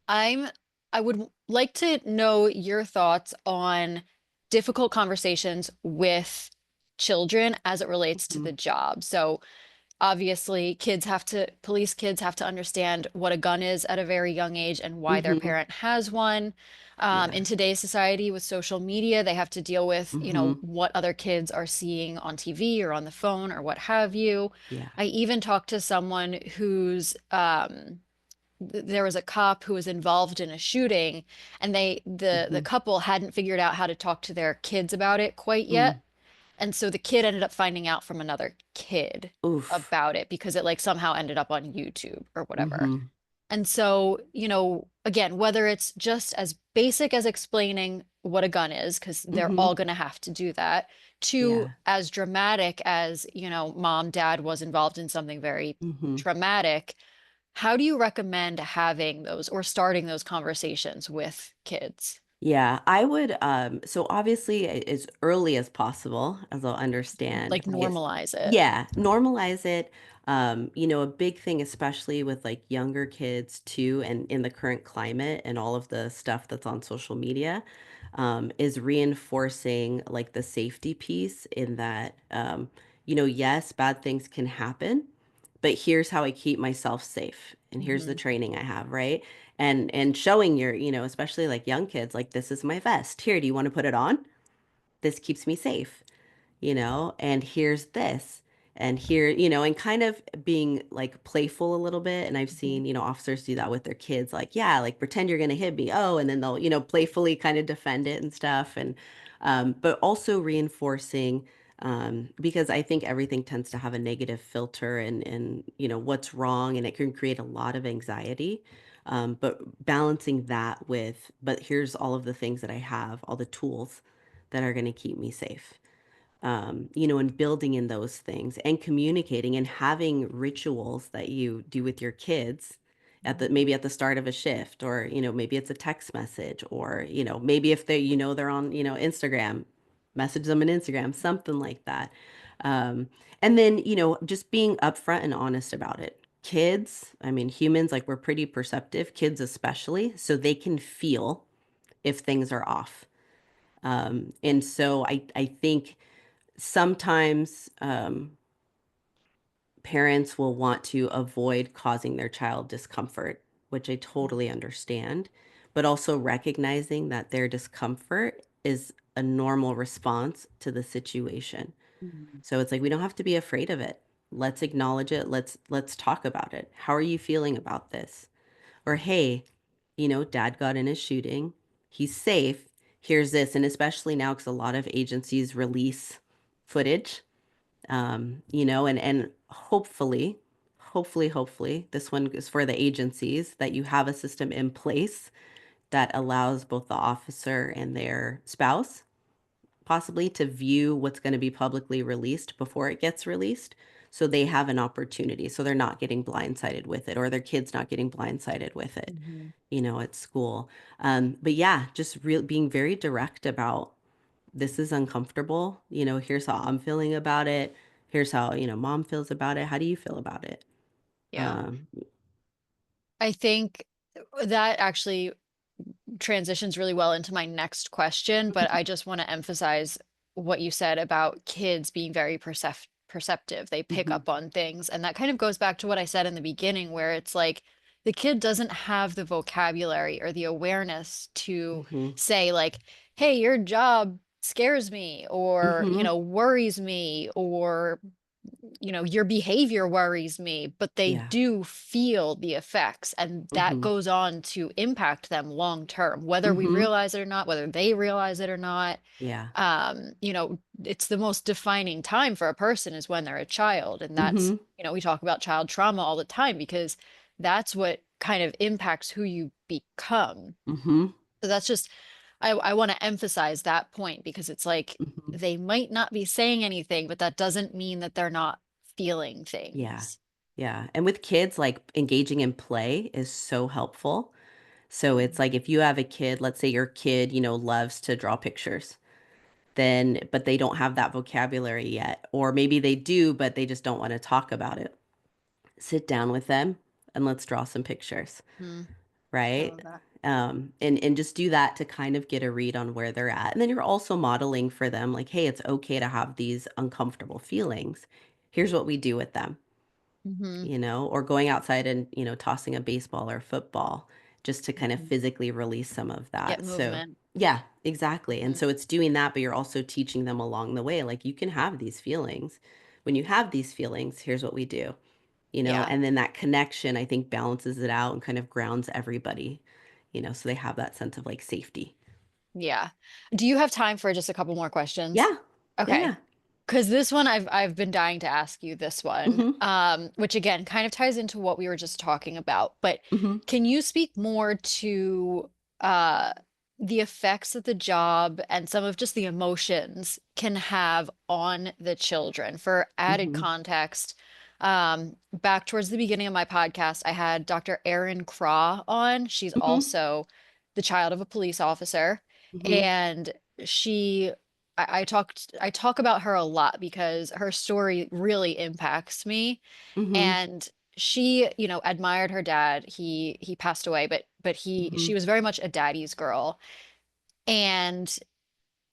S1: I'm I would like to know your thoughts on difficult conversations with children as it relates to
S2: Hmm.
S1: the job. So, obviously, police kids have to understand what a gun is at a very young age and why their
S2: Hmm.
S1: parent has one.
S2: Yeah.
S1: In today's society with social media, they have to deal with,
S2: Hmm.
S1: what other kids are seeing on TV or on the phone or what have you.
S2: Yeah.
S1: I even talked to someone there was a cop who was involved in a shooting and the
S2: Hmm.
S1: couple hadn't figured out how to talk to their kids about it quite
S2: Mm.
S1: yet. And so the kid ended up finding out from another kid
S2: Oof.
S1: about it because it like somehow ended up on YouTube or whatever.
S2: Hmm.
S1: And so, again, whether it's just as basic as explaining what a gun is, because they're
S2: Hmm.
S1: all going to have to do that, to
S2: Yeah.
S1: as dramatic as, mom, dad was involved in something very
S2: Hmm.
S1: traumatic, how do you recommend having those or starting those conversations with kids?
S2: Yeah, I would so obviously as early as possible, as I'll understand,
S1: Like
S2: right?
S1: normalize it.
S2: Yeah, normalize it. A big thing, especially with like younger kids too, and in the current climate and all of the stuff that's on social media, is reinforcing like the safety piece in that, yes, bad things can happen, but here's how I keep myself safe, and here's the
S1: Hmm.
S2: training I have, right? And showing your, especially like young kids, like this is my vest. Here, do you want to put it on? This keeps me safe, and here's this. And here, and kind of being like playful a little bit. And I've
S1: Hmm.
S2: seen, officers do that with their kids, like, yeah, like pretend you're gonna hit me. Oh, and then they'll, playfully kind of defend it and stuff. And but also reinforcing because I think everything tends to have a negative filter and what's wrong, and it can create a lot of anxiety. But balancing that with, but here's all of the things that I have, all the tools that are going to keep me safe, and building in those things and communicating and having rituals that you do with your kids at the maybe at the start of a shift, or maybe it's a text message, or maybe if they they're on Instagram, message them on Instagram, something like that. um, and then just being upfront and honest about it. Kids, I mean, humans, like, we're pretty perceptive, kids especially, so they can feel if things are off. And so I think sometimes parents will want to avoid causing their child discomfort, which I totally understand, but also recognizing that their discomfort is a normal response to the situation.
S1: Mhm.
S2: So it's like we don't have to be afraid of it. Let's acknowledge it. Let's talk about it. How are you feeling about this? Or hey, dad got in a shooting. He's safe. Here's this. And especially now because a lot of agencies release footage, and hopefully, this one is for the agencies that you have a system in place that allows both the officer and their spouse possibly to view what's going to be publicly released before it gets released. So they have an opportunity. So they're not getting blindsided with it, or their kids not getting blindsided with it,
S1: Mhm.
S2: at school. But yeah, just being very direct about this is uncomfortable. Here's how I'm feeling about it. Here's how, mom feels about it. How do you feel about it?
S1: Yeah.
S2: Um,
S1: I think that actually transitions really well into my next question, but I just want to emphasize what you said about kids being very perceptive. They pick
S2: hmm
S1: up on things. And that kind of goes back to what I said in the beginning, where it's like the kid doesn't have the vocabulary or the awareness to
S2: hmm
S1: say, like, hey, your job scares me or,
S2: hmm
S1: worries me or your behavior worries me, but they
S2: Yeah.
S1: do feel the effects, and that
S2: hmm
S1: goes on to impact them long term, whether we
S2: hmm
S1: realize it or not, whether they realize it or not.
S2: Yeah.
S1: It's the most defining time for a person is when they're a child. And that's,
S2: hmm
S1: we talk about child trauma all the time because that's what kind of impacts who you become.
S2: hmm
S1: So that's just, I want to emphasize that point because it's like
S2: hmm
S1: they might not be saying anything, but that doesn't mean that they're not feeling
S2: Yeah.
S1: things.
S2: Yeah. And with kids, like engaging in play is so helpful. So it's like if you have a kid, let's say your kid, loves to draw pictures, then, but they don't have that vocabulary yet. Or maybe they do, but they just don't want to talk about it. Sit down with them and let's draw some pictures,
S1: Hmm. I
S2: right?
S1: love that.
S2: And just do that to kind of get a read on where they're at. And then you're also modeling for them, like, hey, it's okay to have these uncomfortable feelings. Here's what we do with them,
S1: Hmm.
S2: or going outside and, tossing a baseball or football just to kind of
S1: Hmm.
S2: physically release some of
S1: Get
S2: that. So,
S1: movement.
S2: yeah, exactly. And
S1: Hmm.
S2: so it's doing that, but you're also teaching them along the way, like, you can have these feelings. When you have these feelings, here's what we do,
S1: Yeah.
S2: and then that connection, I think, balances it out and kind of grounds everybody, so they have that sense of like safety.
S1: Yeah. Do you have time for just a couple more questions?
S2: Yeah. Yeah.
S1: Okay.
S2: Yeah.
S1: Because this one I've been dying to ask you this one,
S2: Mm-hmm.
S1: which again kind of ties into what we were just talking about. But
S2: Mm-hmm.
S1: can you speak more to uh, the effects that the job and some of just the emotions can have on the children? For added
S2: Mm-hmm.
S1: context, back towards the beginning of my podcast, I had Dr. Erin Craw on. She's
S2: Mm-hmm.
S1: also the child of a police officer,
S2: Mm-hmm.
S1: and she I talk about her a lot because her story really impacts me.
S2: Mm-hmm.
S1: And she, admired her dad. He passed away, but
S2: Mm-hmm.
S1: she was very much a daddy's girl. And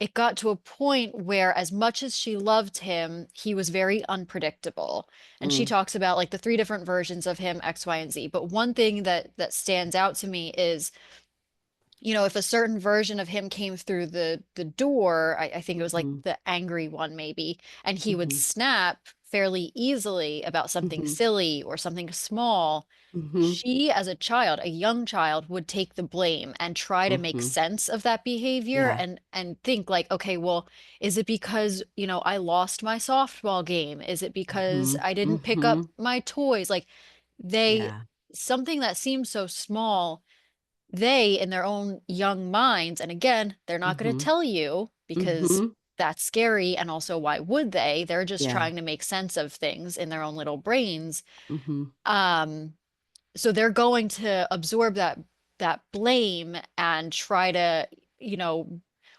S1: it got to a point where as much as she loved him, he was very unpredictable. And she
S2: Mm.
S1: talks about like the three different versions of him, X, Y, and Z. But one thing that stands out to me is if a certain version of him came through the door, I think it was like
S2: Mm-hmm.
S1: the angry one maybe, and he would
S2: Mm-hmm.
S1: snap fairly easily about something
S2: Mm-hmm.
S1: silly or something small.
S2: Mm-hmm.
S1: She, as a child, a young child, would take the blame and try to make
S2: Mm-hmm.
S1: sense of that behavior
S2: Yeah.
S1: and think like, okay, well, is it because, I lost my softball game? Is it because
S2: Mm-hmm.
S1: I didn't pick up
S2: Mm-hmm.
S1: my toys? Like they
S2: Yeah.
S1: something that seems so small, they in their own young minds, and again they're not going to
S2: Mm-hmm.
S1: tell you because
S2: Mm-hmm.
S1: that's scary, and also why would they? They're just
S2: Yeah.
S1: trying to make sense of things in their own little brains.
S2: Mm-hmm.
S1: um so they're going to absorb that blame and try to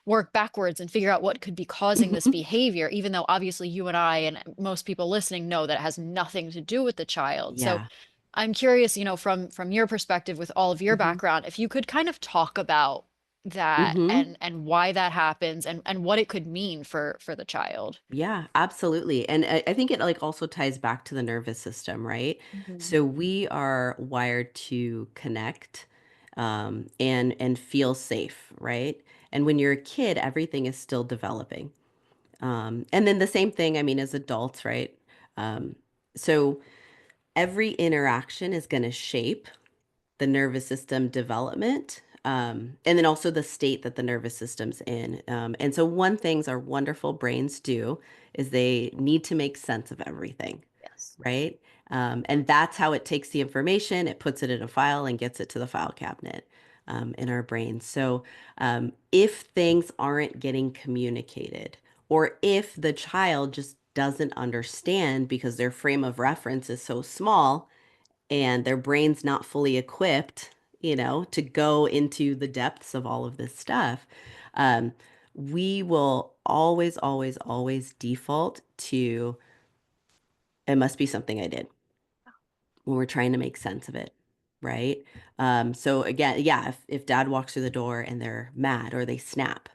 S1: work backwards and figure out what could be causing this
S2: Mm-hmm.
S1: behavior, even though obviously you and I and most people listening know that it has nothing to do with the child. So
S2: Yeah.
S1: I'm curious, from your perspective with all of your
S2: Mm-hmm.
S1: background, if you could kind of talk about that
S2: Mm-hmm.
S1: and why that happens and what it could mean for the child.
S2: Yeah, absolutely. And I think it like also ties back to the nervous system, right?
S1: Mhm.
S2: So we are wired to connect and feel safe, right? And when you're a kid, everything is still developing. And then the same thing, I mean, as adults, right? Um, so every interaction is going to shape the nervous system development, and then also the state that the nervous system's in. And so, one things our wonderful brains do is they need to make sense of everything,
S1: Yes.
S2: right? And that's how it takes the information, it puts it in a file and gets it to the file cabinet in our brains. So, if things aren't getting communicated, or if the child just doesn't understand because their frame of reference is so small, and their brain's not fully equipped, to go into the depths of all of this stuff, um, we will always, always, always default to it must be something I did when we're trying to make sense of it, right? So again, yeah, if dad walks through the door and they're mad or they snap,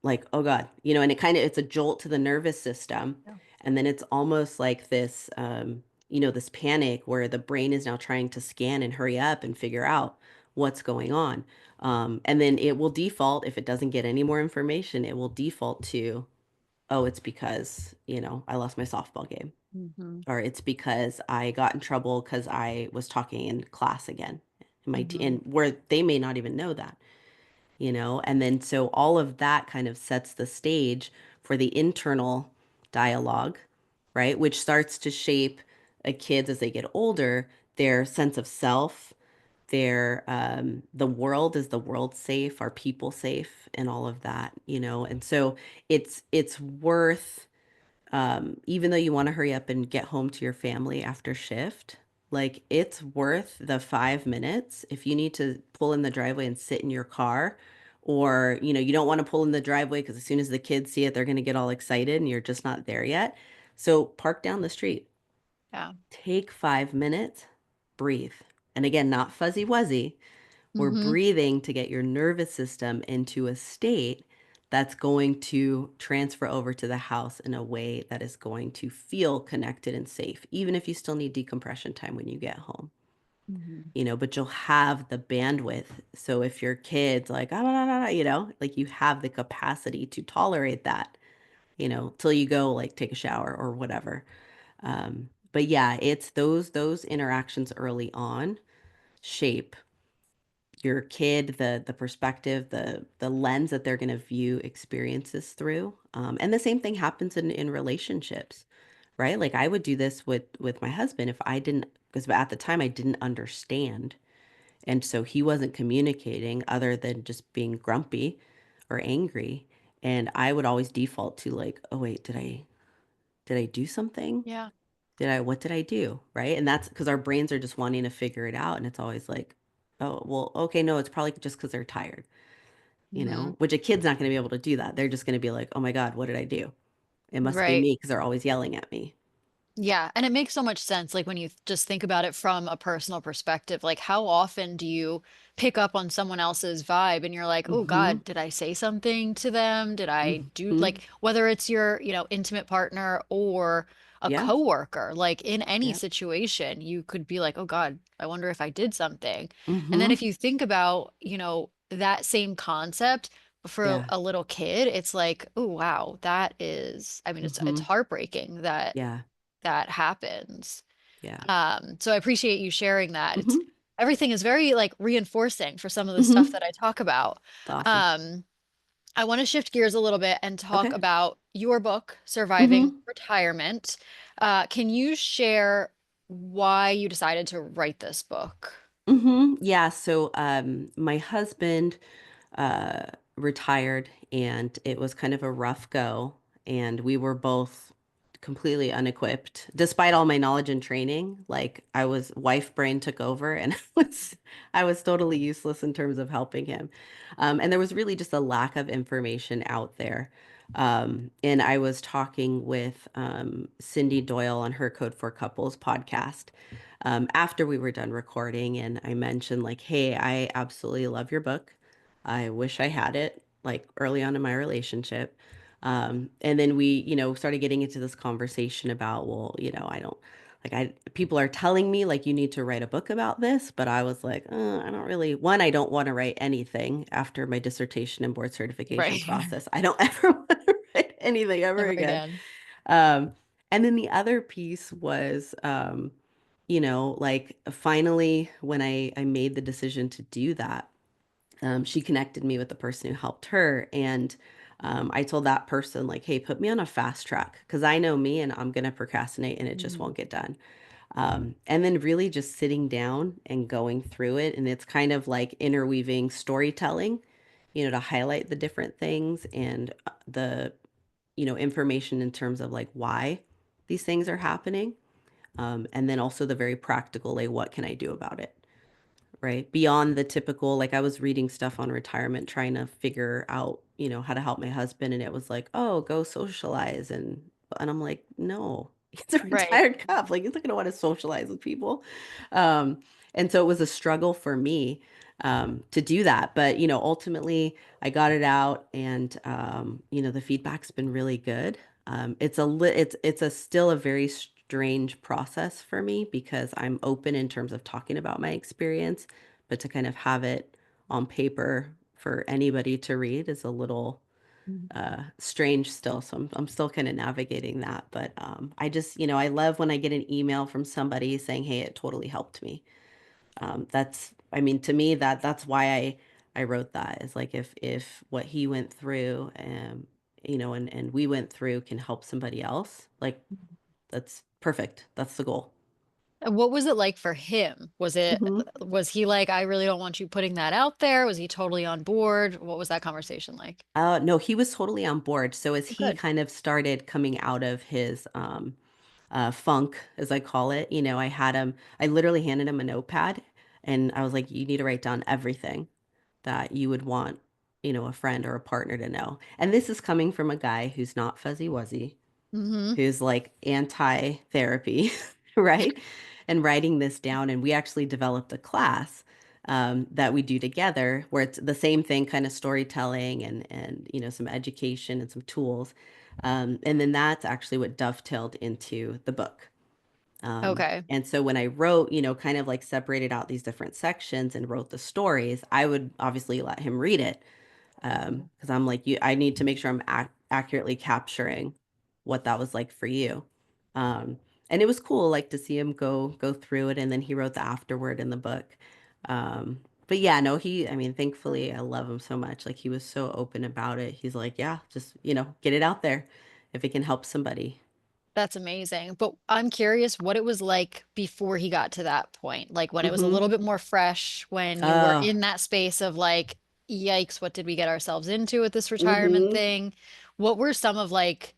S2: like, oh God, and it's a jolt to the nervous system.
S1: Yeah.
S2: And then it's almost like this, this panic where the brain is now trying to scan and hurry up and figure out what's going on. And then it will default, if it doesn't get any more information, it will default to, oh, it's because, I lost my softball game,
S1: Hmm.
S2: or it's because I got in trouble because I was talking in class again.
S1: Hmm.
S2: And where they may not even know that, and then so all of that kind of sets the stage for the internal dialogue, right, which starts to shape a kids as they get older, their sense of self, their the world, is the world safe, are people safe, and all of that, and so it's worth, even though you want to hurry up and get home to your family after shift, like it's worth the 5 minutes if you need to pull in the driveway and sit in your car, or you don't want to pull in the driveway because as soon as the kids see it, they're going to get all excited and you're just not there yet. So park down the street,
S1: Yeah.
S2: take 5 minutes, breathe. And again, not fuzzy wuzzy. We're
S1: Hmm.
S2: breathing to get your nervous system into a state that's going to transfer over to the house in a way that is going to feel connected and safe, even if you still need decompression time when you get home.
S1: Hmm.
S2: But you'll have the bandwidth. So if your kid's like, ah, nah, nah, nah, like you have the capacity to tolerate that, till you go like take a shower or whatever. But yeah, it's those interactions early on shape your kid, the perspective, the lens that they're going to view experiences through. And the same thing happens in relationships, right? Like I would do this with my husband if I didn't, because at the time I didn't understand, and so he wasn't communicating other than just being grumpy or angry, and I would always default to like, oh wait, did I do something?
S1: Yeah.
S2: What did I do? Right. And that's because our brains are just wanting to figure it out. And it's always like, oh, well, okay, no, it's probably just because they're tired,
S1: Hmm.
S2: which a kid's not going to be able to do that. They're just going to be like, oh my God, what did I do? It must be
S1: Right.
S2: me because they're always yelling at me.
S1: Yeah, and it makes so much sense, like when you just think about it from a personal perspective, like how often do you pick up on someone else's vibe and you're like, oh
S2: Mm-hmm.
S1: God, did I say something to them? Did I do
S2: Mm-hmm.
S1: like whether it's your, intimate partner or a
S2: Yeah.
S1: coworker, like in any
S2: Yeah.
S1: situation, you could be like, oh God, I wonder if I did something. And then
S2: Mm-hmm.
S1: if you think about, that same concept for
S2: Yeah.
S1: a little kid, it's like, oh wow, that is, I mean, it's
S2: Mm-hmm.
S1: heartbreaking
S2: Yeah.
S1: that happens.
S2: Yeah.
S1: So I appreciate you sharing that. It's
S2: Mm-hmm.
S1: everything is very like reinforcing for some of the stuff
S2: Mm-hmm.
S1: that I talk about.
S2: It's awesome.
S1: Um, I want to shift gears a little bit and talk
S2: Okay.
S1: about your book, Surviving
S2: Mm-hmm.
S1: Retirement. Can you share why you decided to write this book?
S2: Mm-hmm. Yeah. So my husband uh, retired, and it was kind of a rough go. And we were both completely unequipped, despite all my knowledge and training. Like wife brain took over, and I was totally useless in terms of helping him. And there was really just a lack of information out there. And I was talking with Cindy Doyle on her Code for Couples podcast after we were done recording, and I mentioned like, hey, I absolutely love your book. I wish I had it like early on in my relationship. And then we, started getting into this conversation about, well, I don't like people are telling me like you need to write a book about this, but I was like, I don't really, one, I don't want to write anything after my dissertation and board certification
S1: Right.
S2: process. I don't ever want to write anything ever
S1: Never
S2: again.
S1: again.
S2: Um, and then the other piece was, like finally when I made the decision to do that, she connected me with the person who helped her. And I told that person, like, hey, put me on a fast track because I know me and I'm going to procrastinate and it just
S1: Mhm.
S2: won't get done. And then really just sitting down and going through it. And it's kind of like interweaving storytelling, to highlight the different things and the, information in terms of like why these things are happening. And then also the very practical, like, what can I do about it? Right? Beyond the typical, like I was reading stuff on retirement, trying to figure out, how to help my husband. And it was like, oh, go socialize. And I'm like, no, he's a
S1: Right.
S2: retired cop. Like he's not gonna want to socialize with people. Um, and so it was a struggle for me to do that. But, ultimately I got it out and the feedback's been really good. It's a still a very strange process for me because I'm open in terms of talking about my experience, but to kind of have it on paper for anybody to read is a little
S1: Mhm.
S2: strange still. So I'm still kind of navigating that. But I just, I love when I get an email from somebody saying, "Hey, it totally helped me." I mean, to me, that's why I wrote that is like if what he went through, and we went through can help somebody else, like that's perfect. That's the goal.
S1: And what was it like for him? Was he like, I really don't want you putting that out there? Was he totally on board? What was that conversation like?
S2: No, he was totally on board. So as
S1: Oh,
S2: he
S1: good.
S2: kind of started coming out of his funk, as I call it, I literally handed him a notepad and I was like, you need to write down everything that you would want, a friend or a partner to know. And this is coming from a guy who's not fuzzy wuzzy,
S1: Hmm.
S2: who's like anti-therapy, right? And writing this down. And we actually developed a class that we do together where it's the same thing, kind of storytelling and some education and some tools. And then that's actually what dovetailed into the book.
S1: Okay.
S2: And so when I wrote, kind of like separated out these different sections and wrote the stories, I would obviously let him read it because I'm like, I need to make sure I'm accurately capturing what that was like for you. Um, and it was cool, like to see him go through it, and then he wrote the afterword in the book. But yeah, no, I mean, thankfully, I love him so much. Like he was so open about it. He's like, yeah, just get it out there if it can help somebody.
S1: That's amazing. But I'm curious what it was like before he got to that point. Like when it was a
S2: Mm-hmm.
S1: little bit more fresh, when you were
S2: Oh,
S1: in that space of like, yikes, what did we get ourselves into with this retirement
S2: mm-hmm.
S1: thing? What were some of like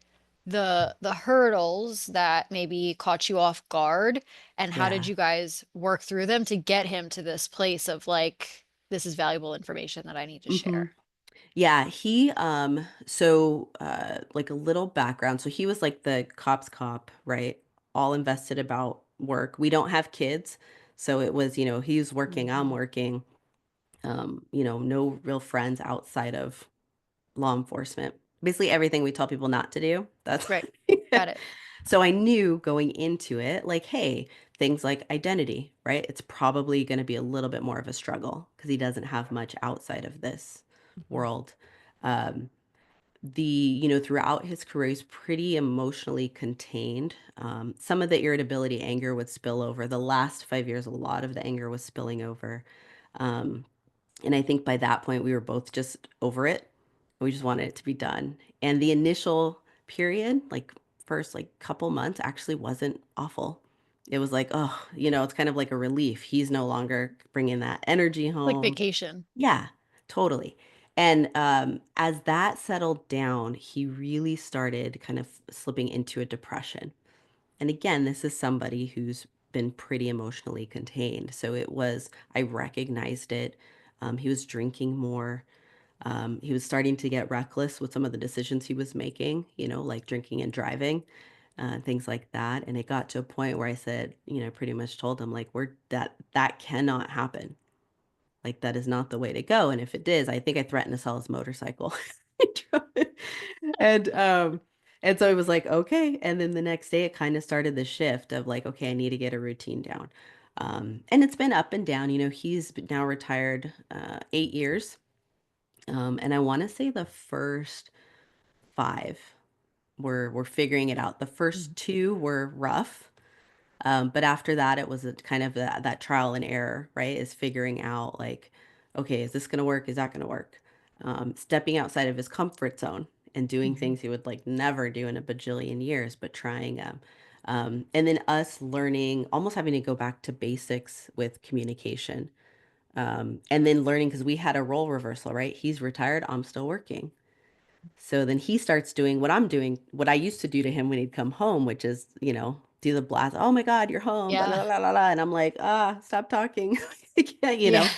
S1: the hurdles that maybe caught you off guard? And how did
S2: Yeah.
S1: you guys work through them to get him to this place of like, this is valuable information that I need to
S2: Mm-hmm.
S1: share?
S2: Yeah, like a little background. So he was like the cop's cop, right? All invested about work. We don't have kids. So it was, he's working, I'm
S1: Mhm.
S2: working. No real friends outside of law enforcement. Basically everything we tell people not to do. That's
S1: Right. Got it.
S2: so I knew going into it, like, hey, things like identity, right? It's probably going to be a little bit more of a struggle because he doesn't have much outside of this
S1: Mhm.
S2: world. Um, throughout his career, he's pretty emotionally contained. Some of the irritability, anger would spill over. The last 5 years, a lot of the anger was spilling over. Um, and I think by that point, we were both just over it. We just wanted it to be done. And the initial period, like first like couple months, actually wasn't awful. It was like, oh, it's kind of like a relief. He's no longer bringing that energy
S1: Like
S2: home.
S1: vacation.
S2: Yeah, totally. And as that settled down, he really started kind of slipping into a depression. And again, this is somebody who's been pretty emotionally contained. So I recognized it. He was drinking more. He was starting to get reckless with some of the decisions he was making, like drinking and driving, things like that. And it got to a point where I said, pretty much told him like, that cannot happen. Like that is not the way to go. And if it is, I think I threatened to sell his motorcycle. And and so it was like, okay. And then the next day it kind of started the shift of like, okay, I need to get a routine down. And it's been up and down. He's now retired 8 years. And I want to say the first five were figuring it out. The first
S1: Mhm.
S2: two were rough. But after that, it was a kind of that trial and error, right? Is figuring out like, okay, is this going to work? Is that going to work? Stepping outside of his comfort zone and doing
S1: Mhm.
S2: things he would like never do in a bajillion years, but trying them. And then us learning, almost having to go back to basics with communication. And then learning because we had a role reversal, right? He's retired, I'm still working. So then he starts doing what I'm doing, what I used to do to him when he'd come home, which is, do the blast. Oh my God, you're home, blah,
S1: Yeah.
S2: blah, blah, blah, blah. And I'm like, stop talking. I can't,
S1: Yeah.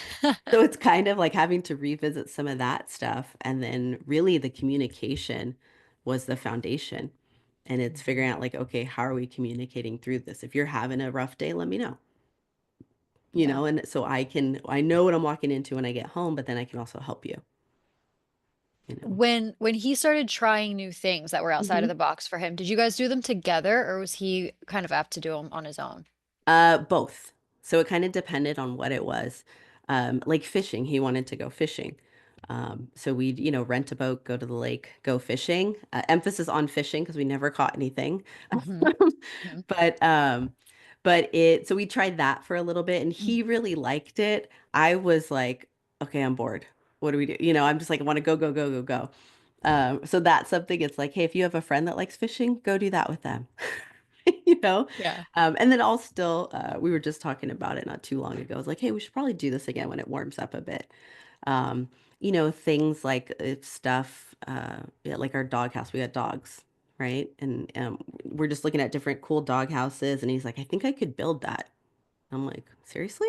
S2: So it's kind of like having to revisit some of that stuff. And then really the communication was the foundation. And it's figuring
S1: Mhm.
S2: out like, okay, how are we communicating through this? If you're having a rough day, let me know,
S1: Yeah.
S2: and so I know what I'm walking into when I get home, but then I can also help you, you know.
S1: When he started trying new things that were outside of the
S2: Mhm.
S1: box for him, did you guys do them together or was he kind of apt to do them on his own?
S2: Both. So it kind of depended on what it was. Like fishing, he wanted to go fishing. So we'd, rent a boat, go to the lake, go fishing. Emphasis on fishing because we never caught anything.
S1: Hmm. Hmm.
S2: But so we tried that for a little bit and he really liked it. I was like, okay, I'm bored. What do we do? I'm just like, I want to go, go, go, go, go. So that's something it's like, hey, if you have a friend that likes fishing, go do that with them. you know?
S1: Yeah.
S2: And then I'll still, we were just talking about it not too long ago. I was like, hey, we should probably do this again when it warms up a bit. Um, things like stuff, yeah, like our doghouse, we got dogs, right? And we're just looking at different cool dog houses. And he's like, I think I could build that. I'm like, seriously?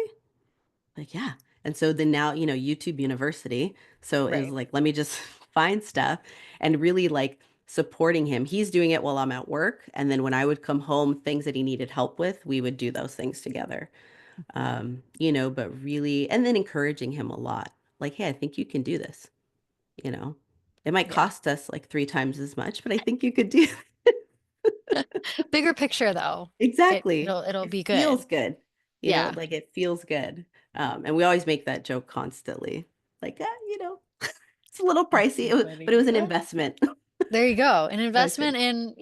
S2: Like, yeah. And so then now, YouTube University. So it was
S1: Right.
S2: like, let me just find stuff and really like supporting him. He's doing it while I'm at work. And then when I would come home, things that he needed help with, we would do those things together. But really, and then encouraging him a lot. Like, hey, I think you can do this, you know. It might
S1: Yeah.
S2: cost us like 3 times as much, but I think you could do
S1: Bigger picture though.
S2: exactly.
S1: It'll
S2: It
S1: be
S2: feels
S1: good.
S2: good,
S1: Yeah.
S2: like it feels good. And we always make that joke constantly. Like, it's a little
S1: That's
S2: pricey,
S1: so
S2: but it
S1: funny.
S2: was an
S1: Well,
S2: investment.
S1: there you go. An
S2: So I said,
S1: investment in,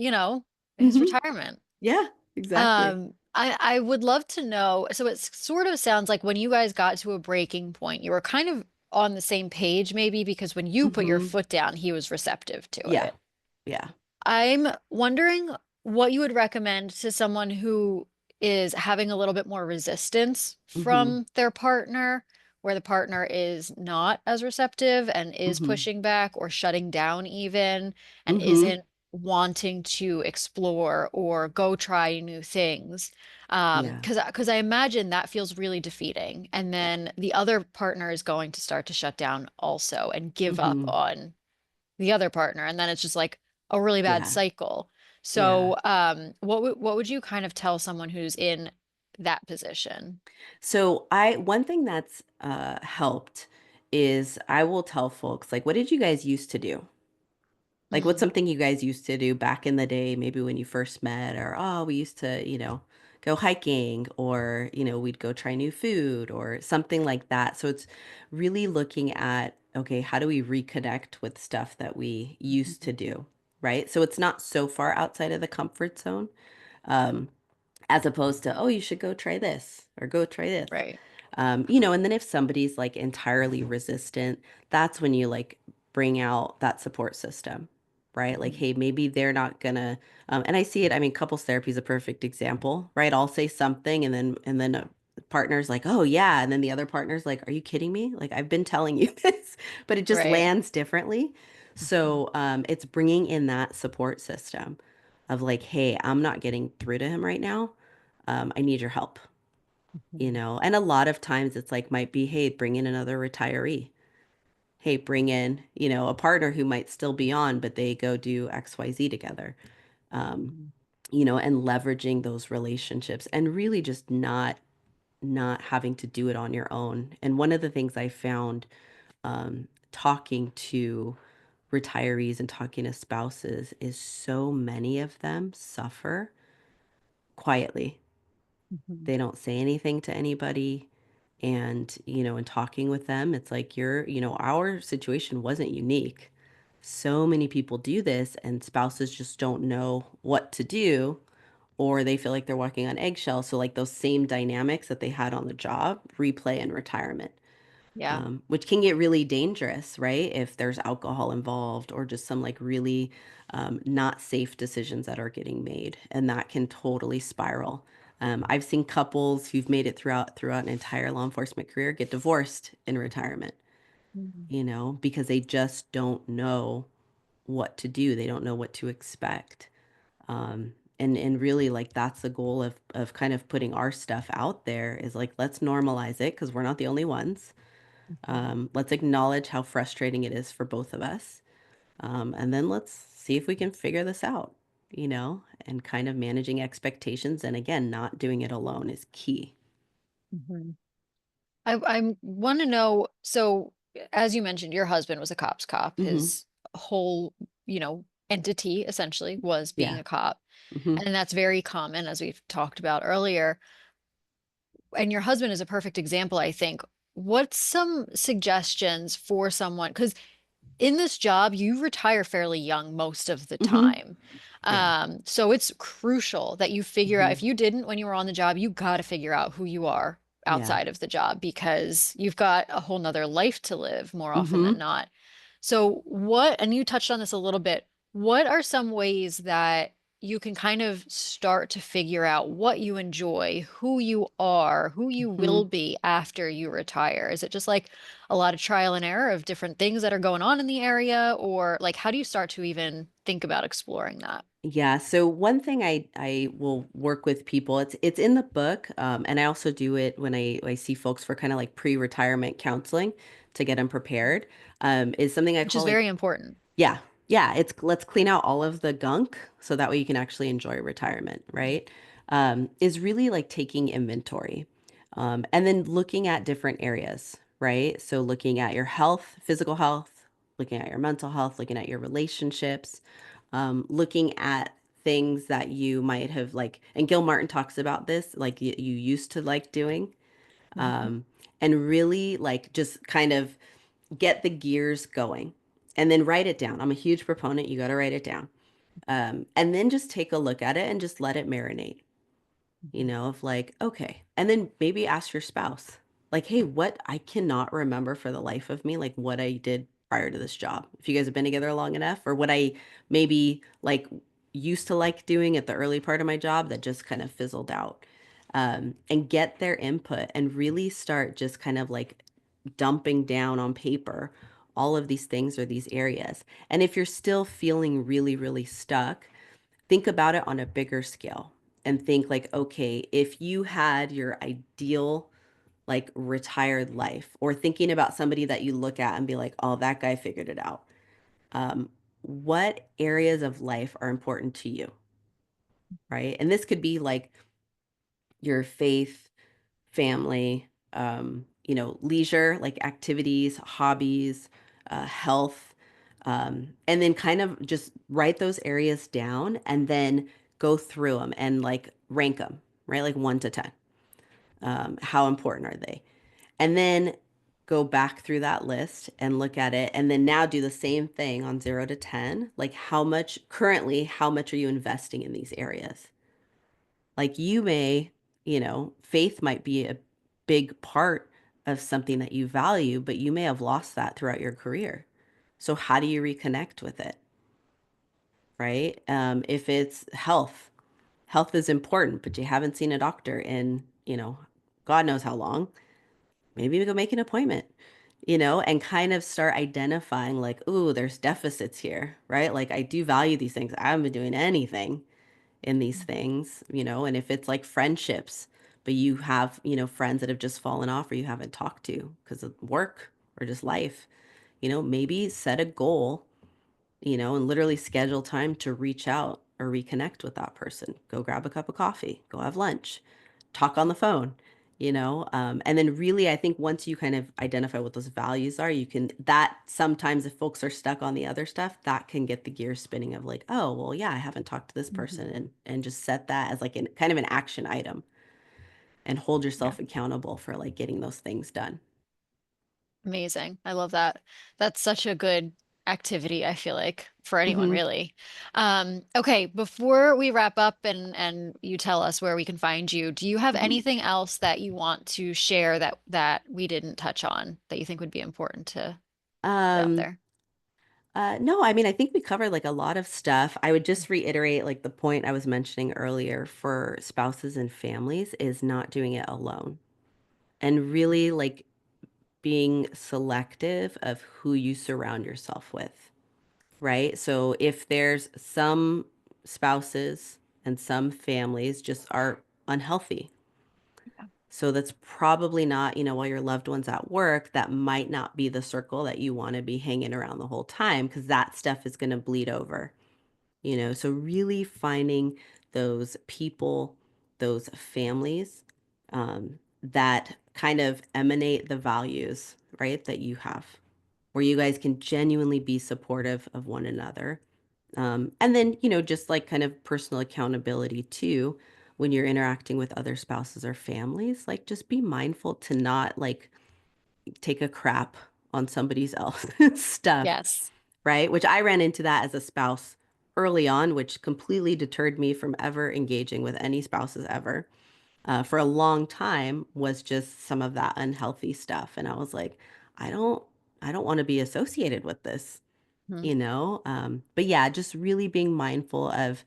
S1: his
S2: hmm
S1: retirement.
S2: yeah, exactly.
S1: I would love to know. So it sort of sounds like when you guys got to a breaking point, you were kind of on the same page, maybe because when you put your
S2: Hmm.
S1: foot down, he was receptive to
S2: Yeah,
S1: it.
S2: yeah.
S1: I'm wondering what you would recommend to someone who is having a little bit more resistance
S2: Hmm.
S1: from their partner, where the partner is not as receptive and is
S2: Hmm.
S1: pushing back or shutting down even and
S2: Hmm.
S1: isn't wanting to explore or go try new things.
S2: Yeah,
S1: Because I imagine that feels really defeating. And
S2: yeah.
S1: then the other partner is going to start to shut down also and give up
S2: Hmm.
S1: on the other partner, and then it's just like a really bad
S2: Yeah,
S1: cycle.
S2: yeah.
S1: So, what would you kind of tell someone who's in that position?
S2: So one thing that's helped is I will tell folks like, what did you guys used to do? Like, what's
S1: Mm,
S2: something you guys used to do back in the day, maybe when you first met, or oh, we used to, go hiking, or we'd go try new food, or something like that. So it's really looking at, okay, how do we reconnect with stuff that we used to
S1: mhm.
S2: do, right? So it's not so far outside of the comfort zone. Um, as opposed to, oh, you should go try this or go try this.
S1: Right.
S2: And then if somebody's like entirely resistant, that's when you like bring out that support system, right? Like,
S1: Mhm.
S2: hey, maybe they're not gonna, and I see it. I mean, couples therapy is a perfect example, right? I'll say something and then a partner's like, oh yeah. And then the other partner's like, are you kidding me? Like, I've been telling you this, but it just
S1: Right.
S2: lands differently.
S1: Mhm.
S2: So it's bringing in that support system of like, hey, I'm not getting through to him right now. I need your help,
S1: Mhm.
S2: and a lot of times it's like, might be, hey, bring in another retiree. Hey, bring in, a partner who might still be on, but they go do XYZ together. Um,
S1: Mhm.
S2: and leveraging those relationships and really just not not having to do it on your own. And one of the things I found talking to retirees and talking to spouses is so many of them suffer quietly.
S1: Mhm.
S2: They don't say anything to anybody. And, in talking with them, it's like our situation wasn't unique. So many people do this, and spouses just don't know what to do, or they feel like they're walking on eggshells. So, like those same dynamics that they had on the job replay in retirement,
S1: Yeah.
S2: which can get really dangerous, right? If there's alcohol involved or just some like really not safe decisions that are getting made, and that can totally spiral. I've seen couples who've made it throughout an entire law enforcement career get divorced in retirement,
S1: Mhm.
S2: because they just don't know what to do. They don't know what to expect. And really, like, that's the goal of kind of putting our stuff out there, is like, let's normalize it because we're not the only ones.
S1: Mhm.
S2: Let's acknowledge how frustrating it is for both of us. And then let's see if we can figure this out, and kind of managing expectations. And again, not doing it alone is key.
S1: Mhm. I want to know, so as you mentioned, your husband was a cop's cop.
S2: Hmm.
S1: His whole, entity essentially was being
S2: Yeah.
S1: a cop.
S2: Hmm.
S1: And that's very common, as we've talked about earlier. And your husband is a perfect example, I think. What's some suggestions for someone? Because in this job, you retire fairly young most of the
S2: Hmm.
S1: time.
S2: Yeah.
S1: So it's crucial that you figure out,
S2: Hmm.
S1: if you didn't when you were on the job, you got to figure out who you are
S2: Yeah.
S1: outside of the job because you've got a whole nother life to live more often than
S2: Hmm.
S1: not. So and you touched on this a little bit, what are some ways that you can kind of start to figure out what you enjoy, who you are, who you will
S2: Hmm.
S1: be after you retire? Is it just like a lot of trial and error of different things that are going on in the area, or like how do you start to even think about exploring that?
S2: Yeah. So one thing I will work with people, it's in the book, and I also do it when I see folks for kind of like pre-retirement counseling to get them prepared. Is something I
S1: Which
S2: call
S1: is
S2: like,
S1: very important.
S2: yeah, yeah, it's let's clean out all of the gunk so that way you can actually enjoy retirement, right? Is really like taking inventory, and then looking at different areas, right? So looking at your health, physical health, looking at your mental health, looking at your relationships, looking at things that you might have like, and Gil Martin talks about this, like you used to like doing,
S1: Mhm.
S2: um, and really like just kind of get the gears going and then write it down. I'm a huge proponent. You got to write it down. And then just take a look at it and just let it marinate,
S1: Mhm.
S2: of like, okay. And then maybe ask your spouse, like, hey, what I cannot remember for the life of me, like what I did prior to this job. If you guys have been together long enough, or what I maybe like used to like doing at the early part of my job that just kind of fizzled out. And get their input and really start just kind of like dumping down on paper all of these things or these areas. And if you're still feeling really, really stuck, think about it on a bigger scale and think like, okay, if you had your ideal like retired life, or thinking about somebody that you look at and be like, oh, that guy figured it out. What areas of life are important to you, right? And this could be like your faith, family, leisure, like activities, hobbies, health, and then kind of just write those areas down and then go through them and like rank them, right? Like 1 to 10. How important are they? And then go back through that list and look at it. And then now do the same thing on 0 to 10. Like, how much are you investing in these areas? Like faith might be a big part of something that you value, but you may have lost that throughout your career. So how do you reconnect with it, right? If it's health, health is important, but you haven't seen a doctor in, God knows how long. Maybe we go make an appointment, and kind of start identifying like, ooh, there's deficits here, right? Like I do value these things. I haven't been doing anything in these things, and if it's like friendships, but you have, friends that have just fallen off or you haven't talked to because of work or just life, maybe set a goal, and literally schedule time to reach out or reconnect with that person. Go grab a cup of coffee, go have lunch, talk on the phone, And then really, I think once you kind of identify what those values are, you can, that sometimes if folks are stuck on the other stuff, that can get the gears spinning of like, oh, well, yeah, I haven't talked to this person,
S1: Mhm.
S2: and just set that as like kind of an action item and hold
S1: Yeah.
S2: yourself accountable for like getting those things done.
S1: Amazing. I love that. That's such a good activity, I feel like, for anyone
S2: Hmm.
S1: really. Okay, before we wrap up and you tell us where we can find you, do you have
S2: Hmm.
S1: anything else that you want to share that we didn't touch on that you think would be important to put out
S2: Um,
S1: there?
S2: no, I mean, I think we covered like a lot of stuff. I would just reiterate like the point I was mentioning earlier for spouses and families is not doing it alone and really like being selective of who you surround yourself with, right? So if there's some spouses and some families just are unhealthy, so that's probably not, while your loved one's at work, that might not be the circle that you want to be hanging around the whole time because that stuff is going to bleed over. So really finding those people, those families that kind of emanate the values, right, that you have, where you guys can genuinely be supportive of one another. And then, just like kind of personal accountability too, when you're interacting with other spouses or families, like just be mindful to not like take a crap on somebody's else stuff,
S1: Yes.
S2: right? Which I ran into that as a spouse early on, which completely deterred me from ever engaging with any spouses ever. For a long time was just some of that unhealthy stuff, and I was like, I don't, I don't want to be associated with this. But yeah, just really being mindful of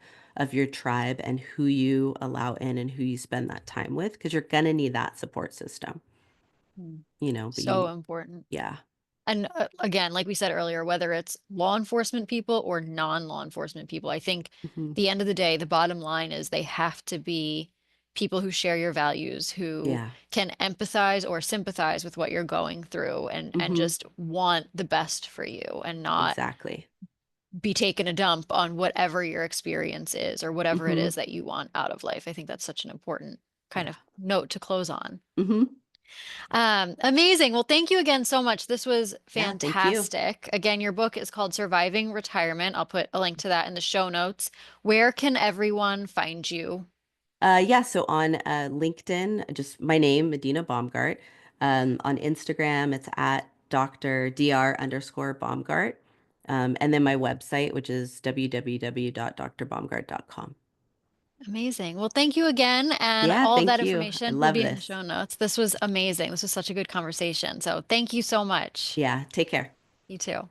S2: your tribe and who you allow in and who you spend that time with, because you're gonna need that support system. But
S1: So important.
S2: yeah.
S1: And again, like we said earlier, whether it's law enforcement people or non-law enforcement people, I think
S2: Hmm.
S1: the end of the day, the bottom line is they have to be people who share your values, who
S2: Yeah.
S1: can empathize or sympathize with what you're going through and
S2: Hmm.
S1: just want the best for you and not
S2: Exactly.
S1: be taking a dump on whatever your experience is or whatever it
S2: Hmm.
S1: is that you want out of life. I think that's such an important kind
S2: Yeah.
S1: of note to close on.
S2: Hmm.
S1: Amazing. Well, thank you again so much. This was
S2: Yeah. Thank you.
S1: fantastic. Again, your book is called Surviving Retirement. I'll put a link to that in the show notes. Where can everyone find you?
S2: Yeah, so on LinkedIn, just my name, Medina Baumgart. On Instagram, it's at Dr. _Baumgart. And then my website, which is www.drbaumgart.com.
S1: Amazing. Well, thank you again. And
S2: Yeah,
S1: all of that
S2: thank you. I
S1: information will
S2: love
S1: be in the
S2: this.
S1: show notes. This was amazing. This was such a good conversation. So thank you so much.
S2: Yeah, take care.
S1: You too.